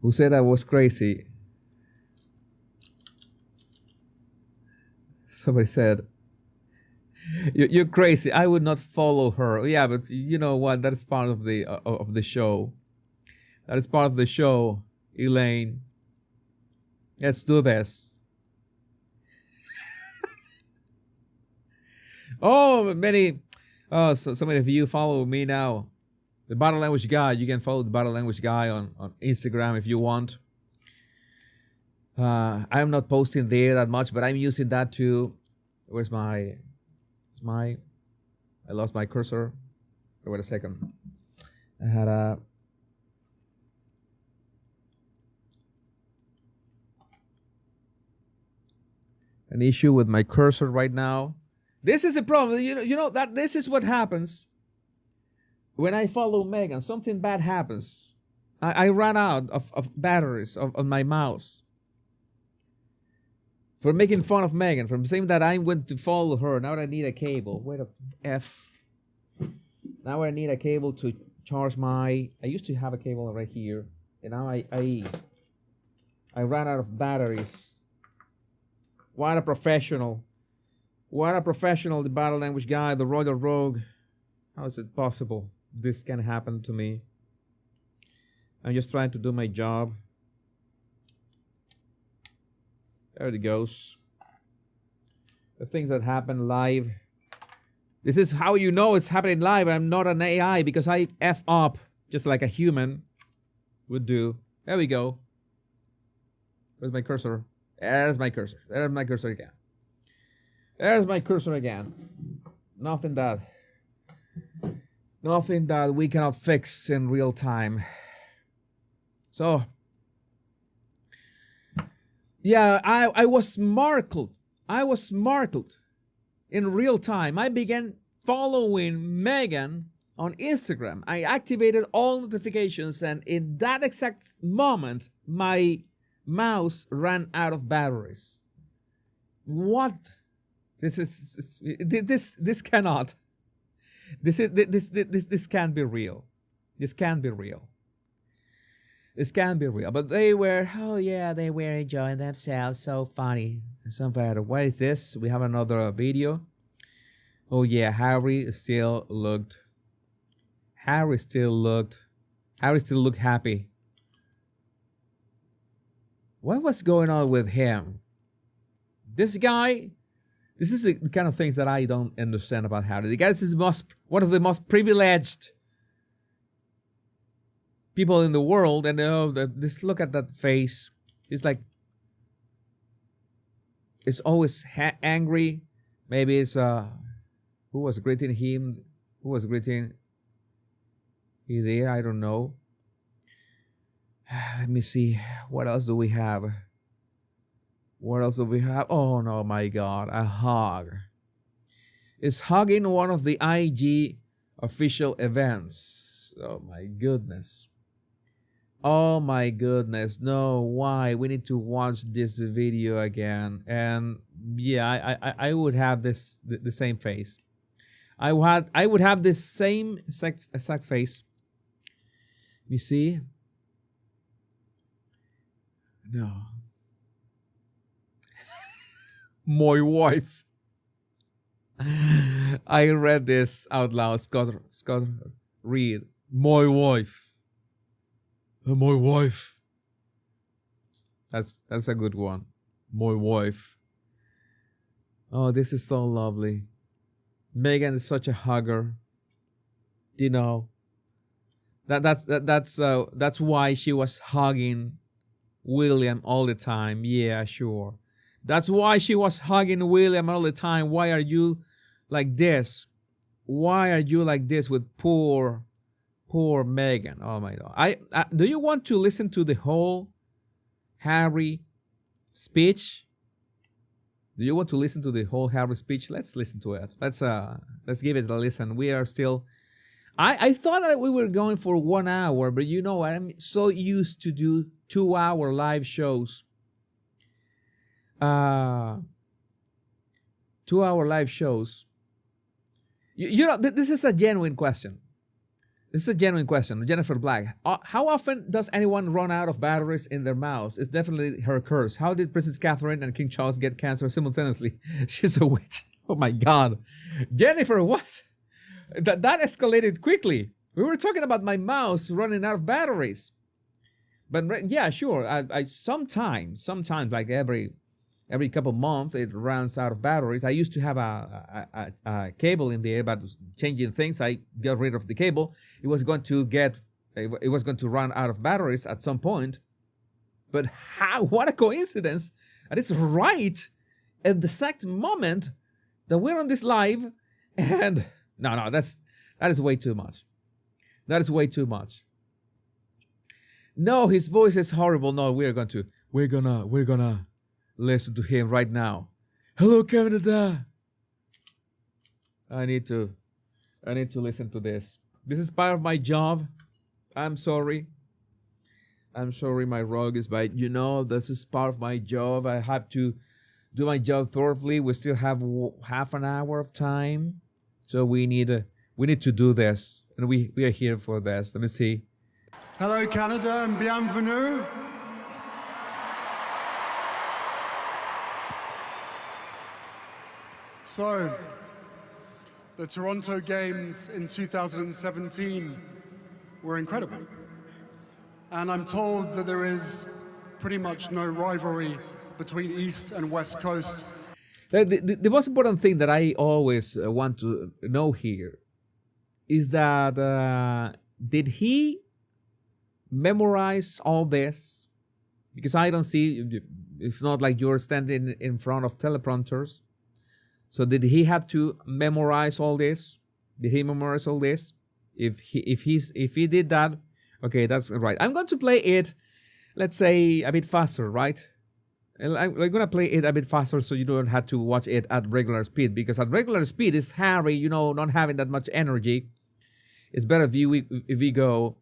Who said I was crazy? Somebody said, you're crazy. I would not follow her. Yeah, but you know what? That is part of the show. That is part of the show, Elaine. Let's do this. Oh, so many of you follow me now. The Body Language Guy. You can follow the Body Language Guy on Instagram if you want. I'm not posting there that much, but I'm using that too. Where's I lost my cursor. Oh, wait a second. I had an issue with my cursor right now. This is the problem. You know that this is what happens when I follow Meghan. Something bad happens. I ran out of batteries on my mouse. For making fun of Meghan, from saying that I'm going to follow her. Now I need a cable. Where the F? Now I need a cable to charge my... I used to have a cable right here. And now I ran out of batteries. What a professional. What a professional, the Body Language Guy, the Royal Rogue. How is it possible this can happen to me? I'm just trying to do my job. There it goes. The things that happen live. This is how you know it's happening live. I'm not an AI because I F up just like a human would do. There we go. Where's my cursor? There's my cursor. There's my cursor again. There's my cursor again. Nothing that we cannot fix in real time. So, yeah, I was markled. I was markled in real time. I began following Meghan on Instagram. I activated all notifications, and in that exact moment, my mouse ran out of batteries. What? This cannot. This can't be real. This can't be real. This can't be real. But they were, oh yeah, they were enjoying themselves. So funny. Somebody, what is this? We have another video. Oh yeah, Harry still looked happy. What was going on with him? This guy, this is the kind of things that I don't understand about Harry. The guy is one of the most privileged people in the world, and just look at that face. It's like it's always angry. Maybe it's who was greeting him? Who was greeting? He there? I don't know. Let me see. What else do we have? What else do we have? Oh no, my God! A hug. It's hugging one of the IG official events. Oh my goodness. Oh my goodness. No, why? We need to watch this video again. And yeah, I would have the same face. I would have this same exact face. You see? No. My wife. I read this out loud. Scott read. My wife. My wife. That's a good one. My wife. Oh, this is so lovely. Meghan is such a hugger. You know. That's why she was hugging William all the time. Yeah, sure. That's why she was hugging William all the time. Why are you like this? Why are you like this with poor Meghan? Oh my God. Do you want to listen to the whole Harry speech? Do you want to listen to the whole Harry speech? Let's listen to it. Let's give it a listen. We are still. I thought that we were going for 1 hour, but you know, I'm so used to do 2-hour live shows. 2-hour live shows. You know, this is a genuine question. This is a genuine question. Jennifer Black. How often does anyone run out of batteries in their mouths? It's definitely her curse. How did Princess Catherine and King Charles get cancer simultaneously? She's a witch. Oh my God. Jennifer, what? That escalated quickly. We were talking about my mouse running out of batteries. But yeah, sure. I sometimes like every couple months it runs out of batteries. I used to have a cable in there, but changing things, I got rid of the cable. It was going to run out of batteries at some point. But how? What a coincidence! And it's right at the exact moment that we're on this live, and no, that is way too much. That is way too much. No, his voice is horrible. No, we're gonna listen to him right now. Hello, Canada. I need to listen to this. This is part of my job. I'm sorry, my rogue is bite. You know, this is part of my job. I have to do my job thoroughly. We still have half an hour of time. So we need to do this, and we are here for this. Let me see. Hello, Canada, and bienvenue. So, the Toronto Games in 2017 were incredible. And I'm told that there is pretty much no rivalry between East and West Coast. The most important thing that I always want to know here is that did he memorize all this? Because I don't see, it's not like you're standing in front of teleprompters. So did he have to memorize all this? Did he memorize all this? If he did that, okay, that's right. I'm going to play it, let's say, a bit faster, right? I'm going to play it a bit faster so you don't have to watch it at regular speed, because at regular speed is Harry, you know, not having that much energy. It's better if we go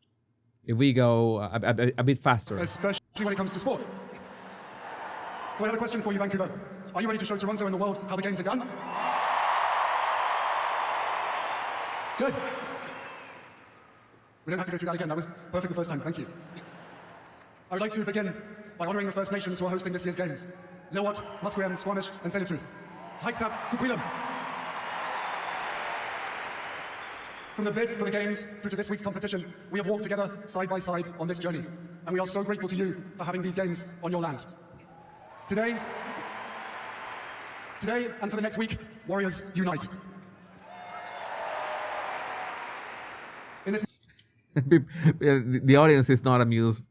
a bit faster. Especially when it comes to sport. So I have a question for you, Vancouver. Are you ready to show Toronto and the world how the games are done? Good. We don't have to go through that again. That was perfect the first time. Thank you. would like to begin by honoring the First Nations who are hosting this year's games. Lilwat, Musqueam, Squamish, and Tsleil-Waututh. Haiksap, Kukwilum. From the bid for the Games through to this week's competition, we have walked together side by side on this journey, and we are so grateful to you for having these Games on your land. Today and for the next week, Warriors unite. In this The audience is not amused.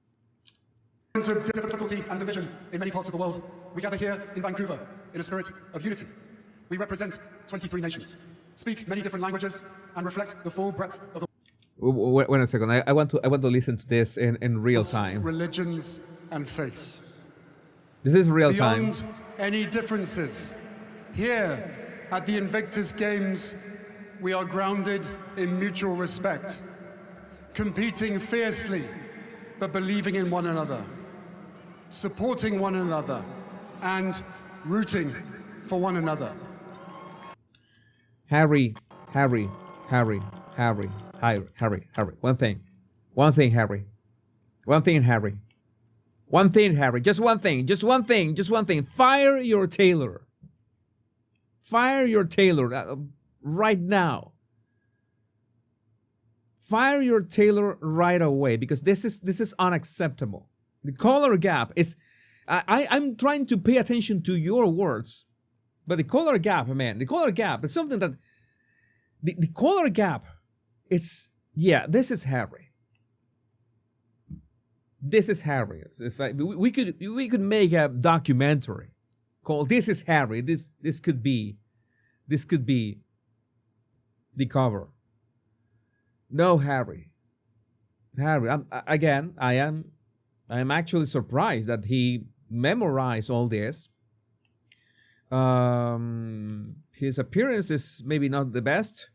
moment of difficulty and division in many parts of the world, we gather here in Vancouver in a spirit of unity. We represent 23 nations, speak many different languages, and reflect the full breadth of the Wait a second. I want to listen to this in real time. religions and faiths. This is real time. Beyond any differences, here at the Invictus Games, we are grounded in mutual respect, competing fiercely, but believing in one another, supporting one another, and rooting for one another. Harry. One thing, Harry. Just one thing. Fire your tailor. Right now. Fire your tailor right away, because this is unacceptable. The color gap is. I'm trying to pay attention to your words, but the color gap, man, the color gap is something that. The color gap. This is Harry. This is Harry. It's like we could make a documentary called "This is Harry." This could be the cover. No, Harry. I am actually surprised that he memorized all this. His appearance is maybe not the best.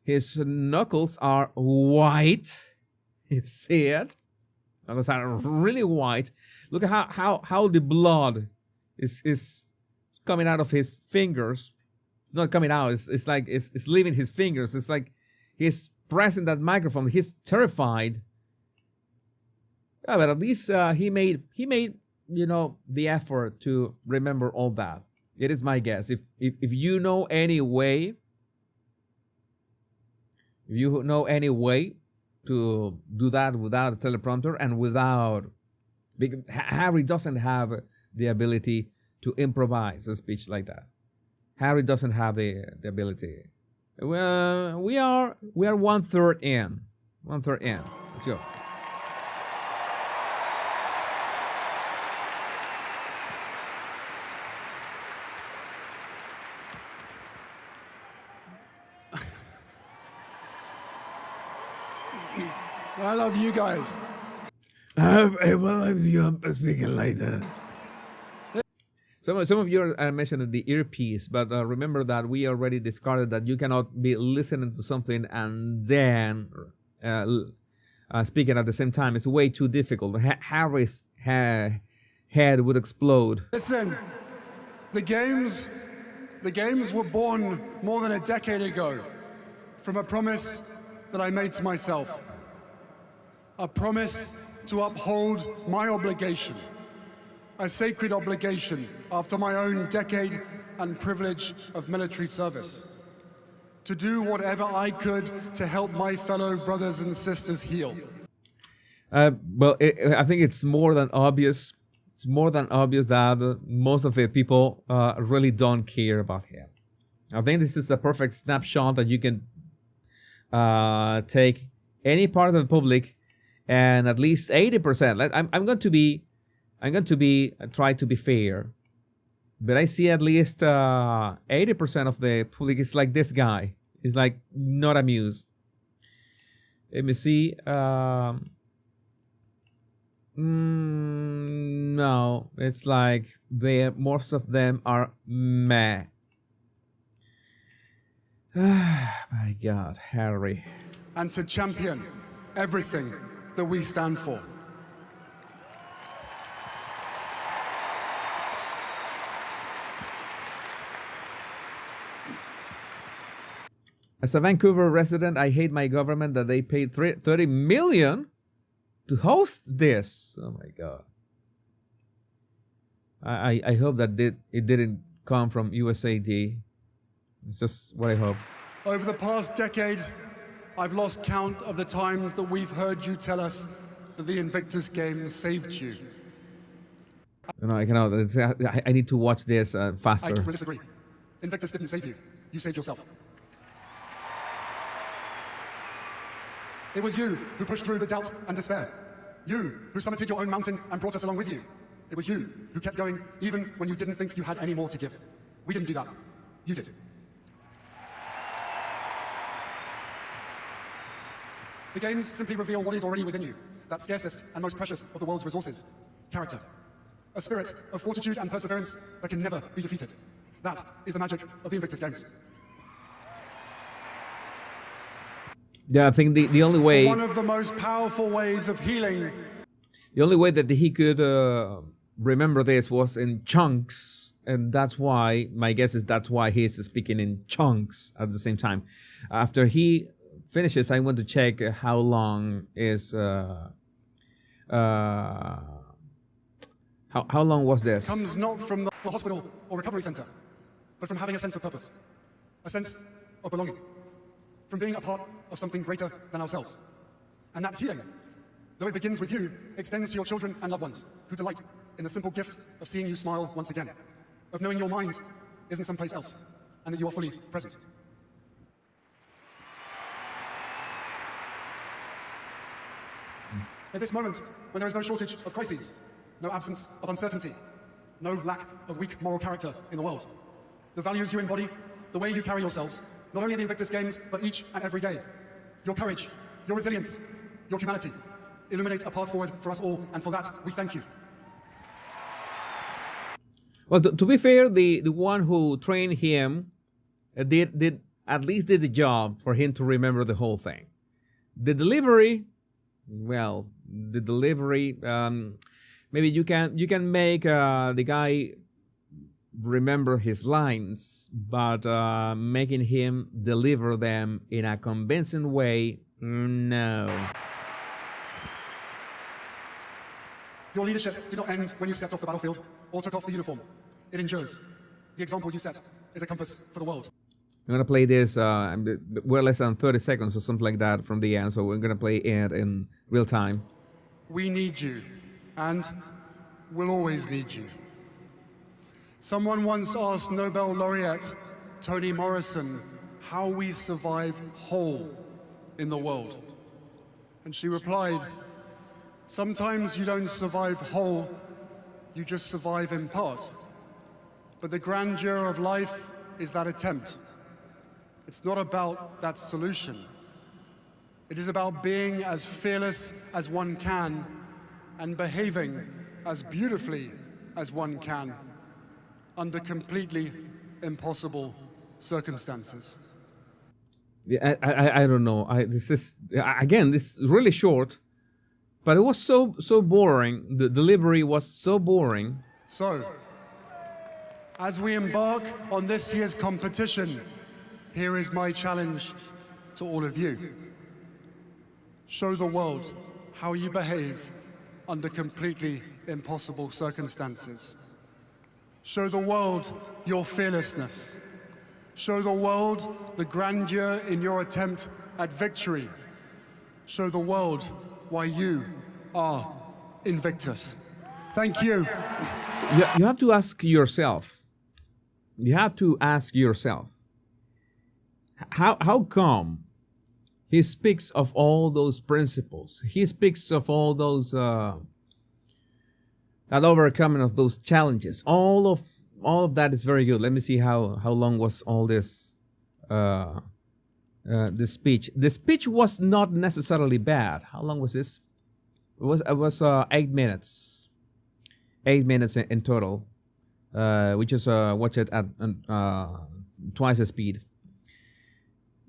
His knuckles are white. You see it? Knuckles are really white. Look at how the blood is coming out of his fingers. It's not coming out. It's like it's leaving his fingers. It's like he's pressing that microphone. He's terrified. Yeah, but at least he made the effort to remember all that. It is my guess. If you know any way. If you know any way to do that without a teleprompter and because Harry doesn't have the ability to improvise a speech like that. Harry doesn't have the ability. Well, we are 1/3 in. 1/3 in. Let's go. I love you guys. You're speaking like that. Some of you are mentioning the earpiece, but remember that we already discarded that you cannot be listening to something and then speaking at the same time. It's way too difficult. Harry's head would explode. Listen, the games were born more than a decade ago from a promise that I made to myself. A promise to uphold my obligation, a sacred obligation after my own decade and privilege of military service, to do whatever I could to help my fellow brothers and sisters heal. I think it's more than obvious. It's more than obvious that most of the people really don't care about him. I think this is a perfect snapshot that you can take any part of the public. And at least 80%. I'm going to try to be fair, but I see at least 80% of the public is like this guy. He's like not amused. Let me see. No, it's like most of them are meh. My God, Harry. And to champion everything that we stand for. As a Vancouver resident, I hate my government that they paid $30 million to host this. Oh my God. I hope that it didn't come from USAD. It's just what I hope. Over the past decade, I've lost count of the times that we've heard you tell us that the Invictus Games saved you. You know, I cannot. I need to watch this faster. I will disagree. Invictus didn't save you. You saved yourself. It was you who pushed through the doubt and despair. You who summited your own mountain and brought us along with you. It was you who kept going even when you didn't think you had any more to give. We didn't do that. You did. The games simply reveal what is already within you, that scarcest and most precious of the world's resources, character. A spirit of fortitude and perseverance that can never be defeated. That is the magic of the Invictus Games. Yeah, I think the only way... One of the most powerful ways of healing... The only way that he could remember this was in chunks. And that's why, my guess is that's why he's speaking in chunks at the same time. After he finishes, I want to check how long is... How long was this? Comes not from the hospital or recovery center, but from having a sense of purpose, a sense of belonging, from being a part of something greater than ourselves. And that healing, though it begins with you, extends to your children and loved ones, who delight in the simple gift of seeing you smile once again, of knowing your mind isn't someplace else, and that you are fully present. At this moment, when there is no shortage of crises, no absence of uncertainty, no lack of weak moral character in the world, the values you embody, the way you carry yourselves, not only the Invictus Games, but each and every day, your courage, your resilience, your humanity, illuminates a path forward for us all, and for that, we thank you. Well, to be fair, the one who trained him did at least did the job for him to remember the whole thing. The delivery, well, the delivery, maybe you can make the guy remember his lines, but making him deliver them in a convincing way, no. Your leadership did not end when you stepped off the battlefield or took off the uniform. It endures. The example you set is a compass for the world. I'm going to play this, we're less than 30 seconds or something like that from the end, so we're going to play it in real time. We need you, and we'll always need you. Someone once asked Nobel laureate Toni Morrison how we survive whole in the world. And she replied, sometimes you don't survive whole, you just survive in part. But the grandeur of life is that attempt. It's not about that solution. It is about being as fearless as one can and behaving as beautifully as one can under completely impossible circumstances. Yeah, I don't know. This is really short, but it was so boring. The delivery was so boring. So, as we embark on this year's competition, here is my challenge to all of you. Show the world how you behave under completely impossible circumstances. Show the world your fearlessness. Show the world the grandeur in your attempt at victory. Show the world why you are Invictus. Thank you. You have to ask yourself. You have to ask yourself. How come he speaks of all those principles? He speaks of all those that overcoming of those challenges. All of that is very good. Let me see how long was all this this speech. The speech was not necessarily bad. How long was this? It was 8 minutes. 8 minutes in total. We just watch it at twice the speed.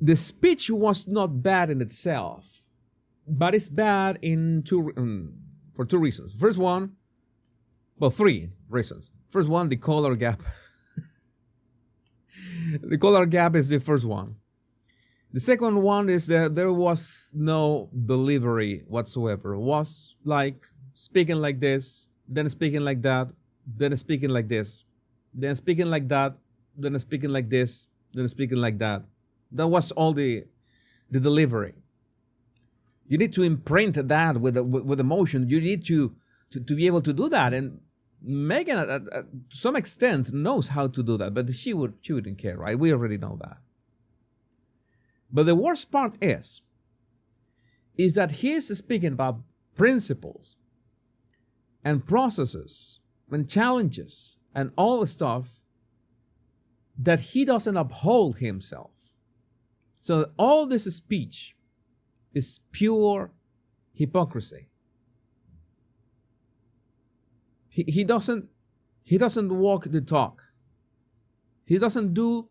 The speech was not bad in itself, but it's bad for two reasons. First one, well, three reasons. First one, the color gap. The color gap is the first one. The second one is that there was no delivery whatsoever. It was like speaking like this, then speaking like that, then speaking like this, then speaking like that, then speaking like this, then speaking like that. That was all the delivery. You need to imprint that with emotion. You need to be able to do that. And Meghan, to some extent, knows how to do that, but she wouldn't care, right? We already know that. But the worst part is that he is speaking about principles and processes and challenges and all the stuff that he doesn't uphold himself. So all this speech is pure hypocrisy. He doesn't walk the talk. He doesn't do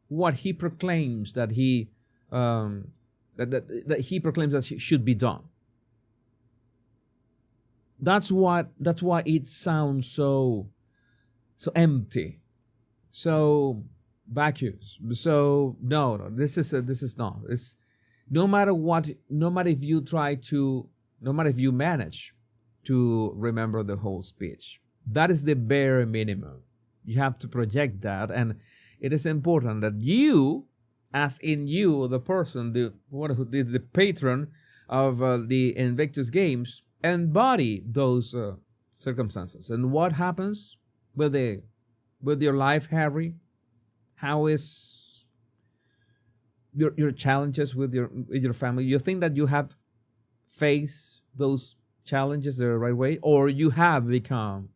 what he proclaims that he he proclaims that should be done. That's why it sounds so empty, so vacuous. So no, this is not. It's no matter what, no matter if you manage to remember the whole speech. That is the bare minimum. You have to project that, and it is important that you, as in you, the person, the patron of the Invictus Games, embody those circumstances. And what happens with your life, Harry? How is your challenges with your family? You think that you have faced those challenges the right way, or you have become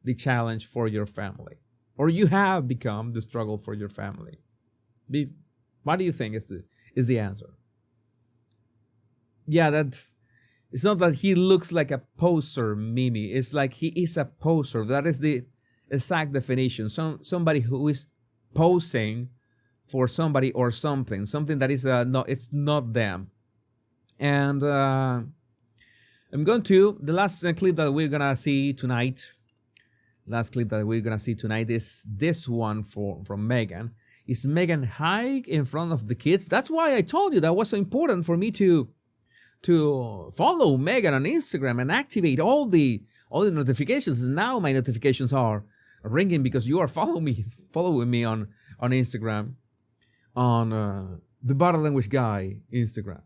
the challenge for your family, or you have become the struggle for your family? What do you think is the answer? Yeah, it's not that he looks like a poser, Mimi. It's like he is a poser. That is the exact definition. Somebody who is posing for somebody or something that is it's not them. And I'm going to the last clip that we're gonna see tonight. Last clip that we're gonna see tonight is this one from Meghan. Is Meghan high in front of the kids? That's why I told you that was so important for me to follow Meghan on Instagram and activate all the notifications. Now my notifications are ringing because you are following me on Instagram, on the Body Language Guy Instagram.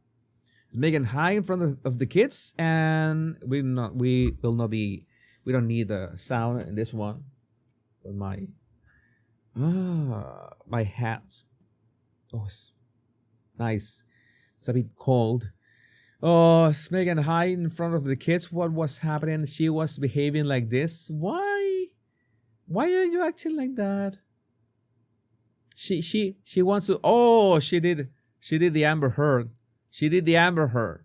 Is Meghan high in front of the kids? And we don't need a sound in this one. But my hat. Oh, it's nice. It's a bit cold. Oh, is Meghan high in front of the kids? What was happening? She was behaving like this. Why are you acting like that? She wants to. Oh, she did the Amber Heard. She did the Amber Heard.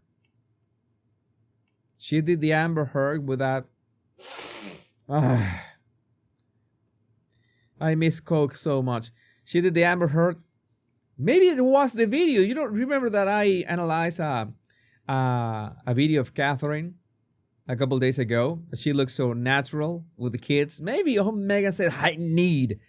She did the Amber Heard with that. I miss Coke so much. She did the Amber Heard. Maybe it was the video. You don't remember that I analyzed a video of Catherine a couple days ago. She looks so natural with the kids. Maybe Meghan said, I need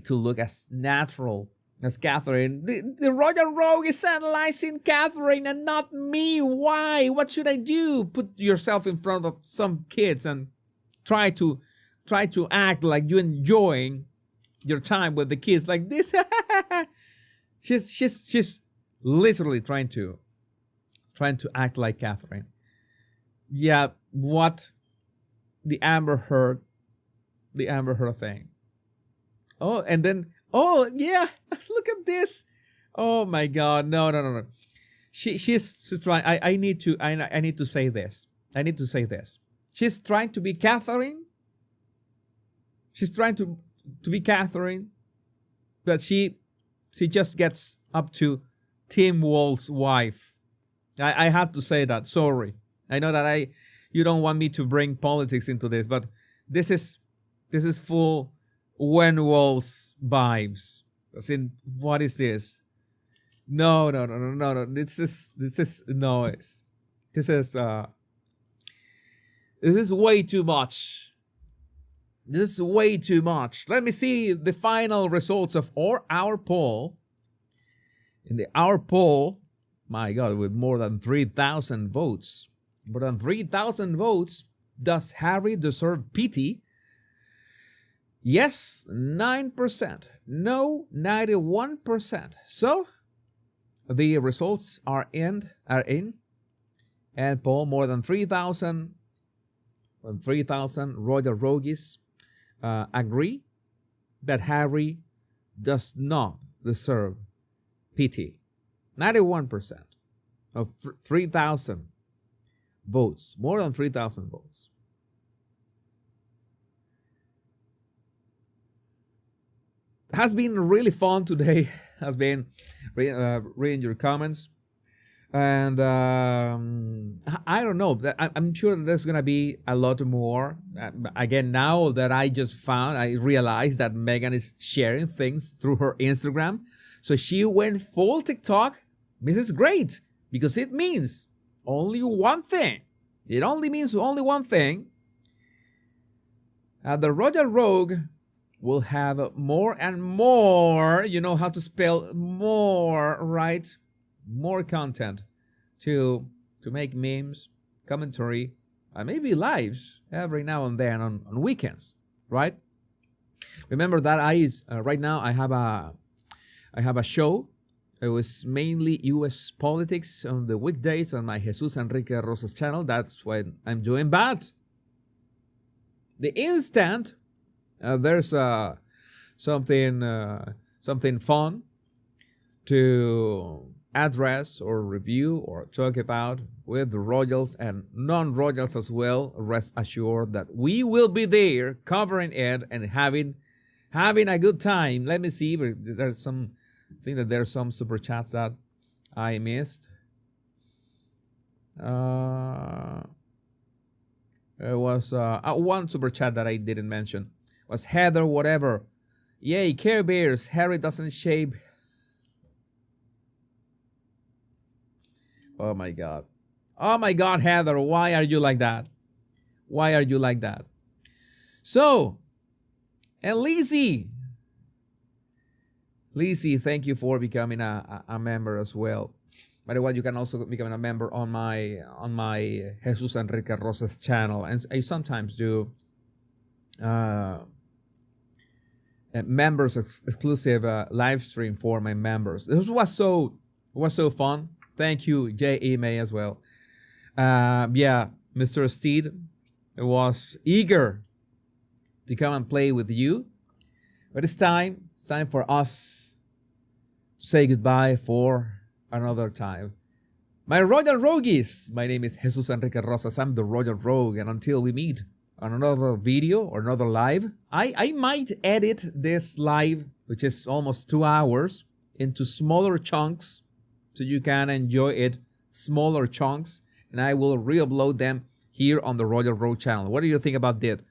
to look as natural as Catherine. The Royal Rogue is analyzing Catherine and not me. Why? What should I do? Put yourself in front of some kids and try to act like you're enjoying your time with the kids like this. she's literally trying to act like Catherine. Yeah, what the Amber Heard thing. Oh, and then yeah, look at this. Oh my God, no. She's trying. I need to say this. She's trying to be Catherine. She's trying to be Catherine, but she just gets up to Tim Walz's wife. I had to say that. Sorry. I know that you don't want me to bring politics into this, but this is full Wen Walz vibes. As in, what is this? No. This is noise. This is way too much. This is way too much. Let me see the final results of our poll. our poll, my God, with more than 3,000 votes. More than 3,000 votes. Does Harry deserve pity? Yes, 9%. No, 91%. So, the results are in. And poll more than 3,000 royal rogues agree that Harry does not deserve pity. 91% of 3,000 votes, more than 3,000 votes. Has been really fun today. Has been reading your comments. And I don't know. I'm sure there's going to be a lot more. Again, now that I realized that Meghan is sharing things through her Instagram. So she went full TikTok. This is great because it means only one thing. It only means only one thing. The Royal Rogue will have more and more, you know how to spell more, right? More content to make memes, commentary, and maybe lives every now and then on weekends, right? Remember that right now I have a show. It was mainly U.S. politics on the weekdays on my Jesus Enrique Rosas channel. That's what I'm doing. But the instant there's something fun to address or review or talk about with the royals and non-royals as well, rest assured that we will be there covering it and having a good time. Let me see. There's some. I think that there's some super chats that I missed. There was one super chat that I didn't mention. Was Heather whatever. Yay, Care Bears. Harry doesn't shave. Oh my God. Oh my God, Heather. Why are you like that? Why are you like that? So, and Lizzie, thank you for becoming a member as well. By the way, you can also become a member on my Jesus Enrique Rosas channel, and I sometimes do members exclusive live stream for my members. This was so fun. Thank you, J.E. May as well. Yeah, Mr. Steed was eager to come and play with you, but it's time for us to say goodbye for another time. My Royal Rogues, my name is Jesus Enrique Rosas. I'm the Royal Rogue, and until we meet on another video or another live, I might edit this live, which is almost 2 hours, into smaller chunks so you can enjoy it smaller chunks, and I will re-upload them here on the Royal Rogue channel. What do you think about that?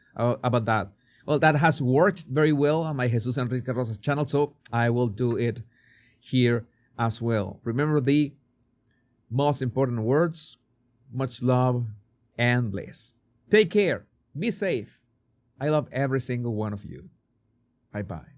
Well, that has worked very well on my Jesus Enrique Rosas channel, so I will do it here as well. Remember the most important words: much love and bliss. Take care. Be safe. I love every single one of you. Bye-bye.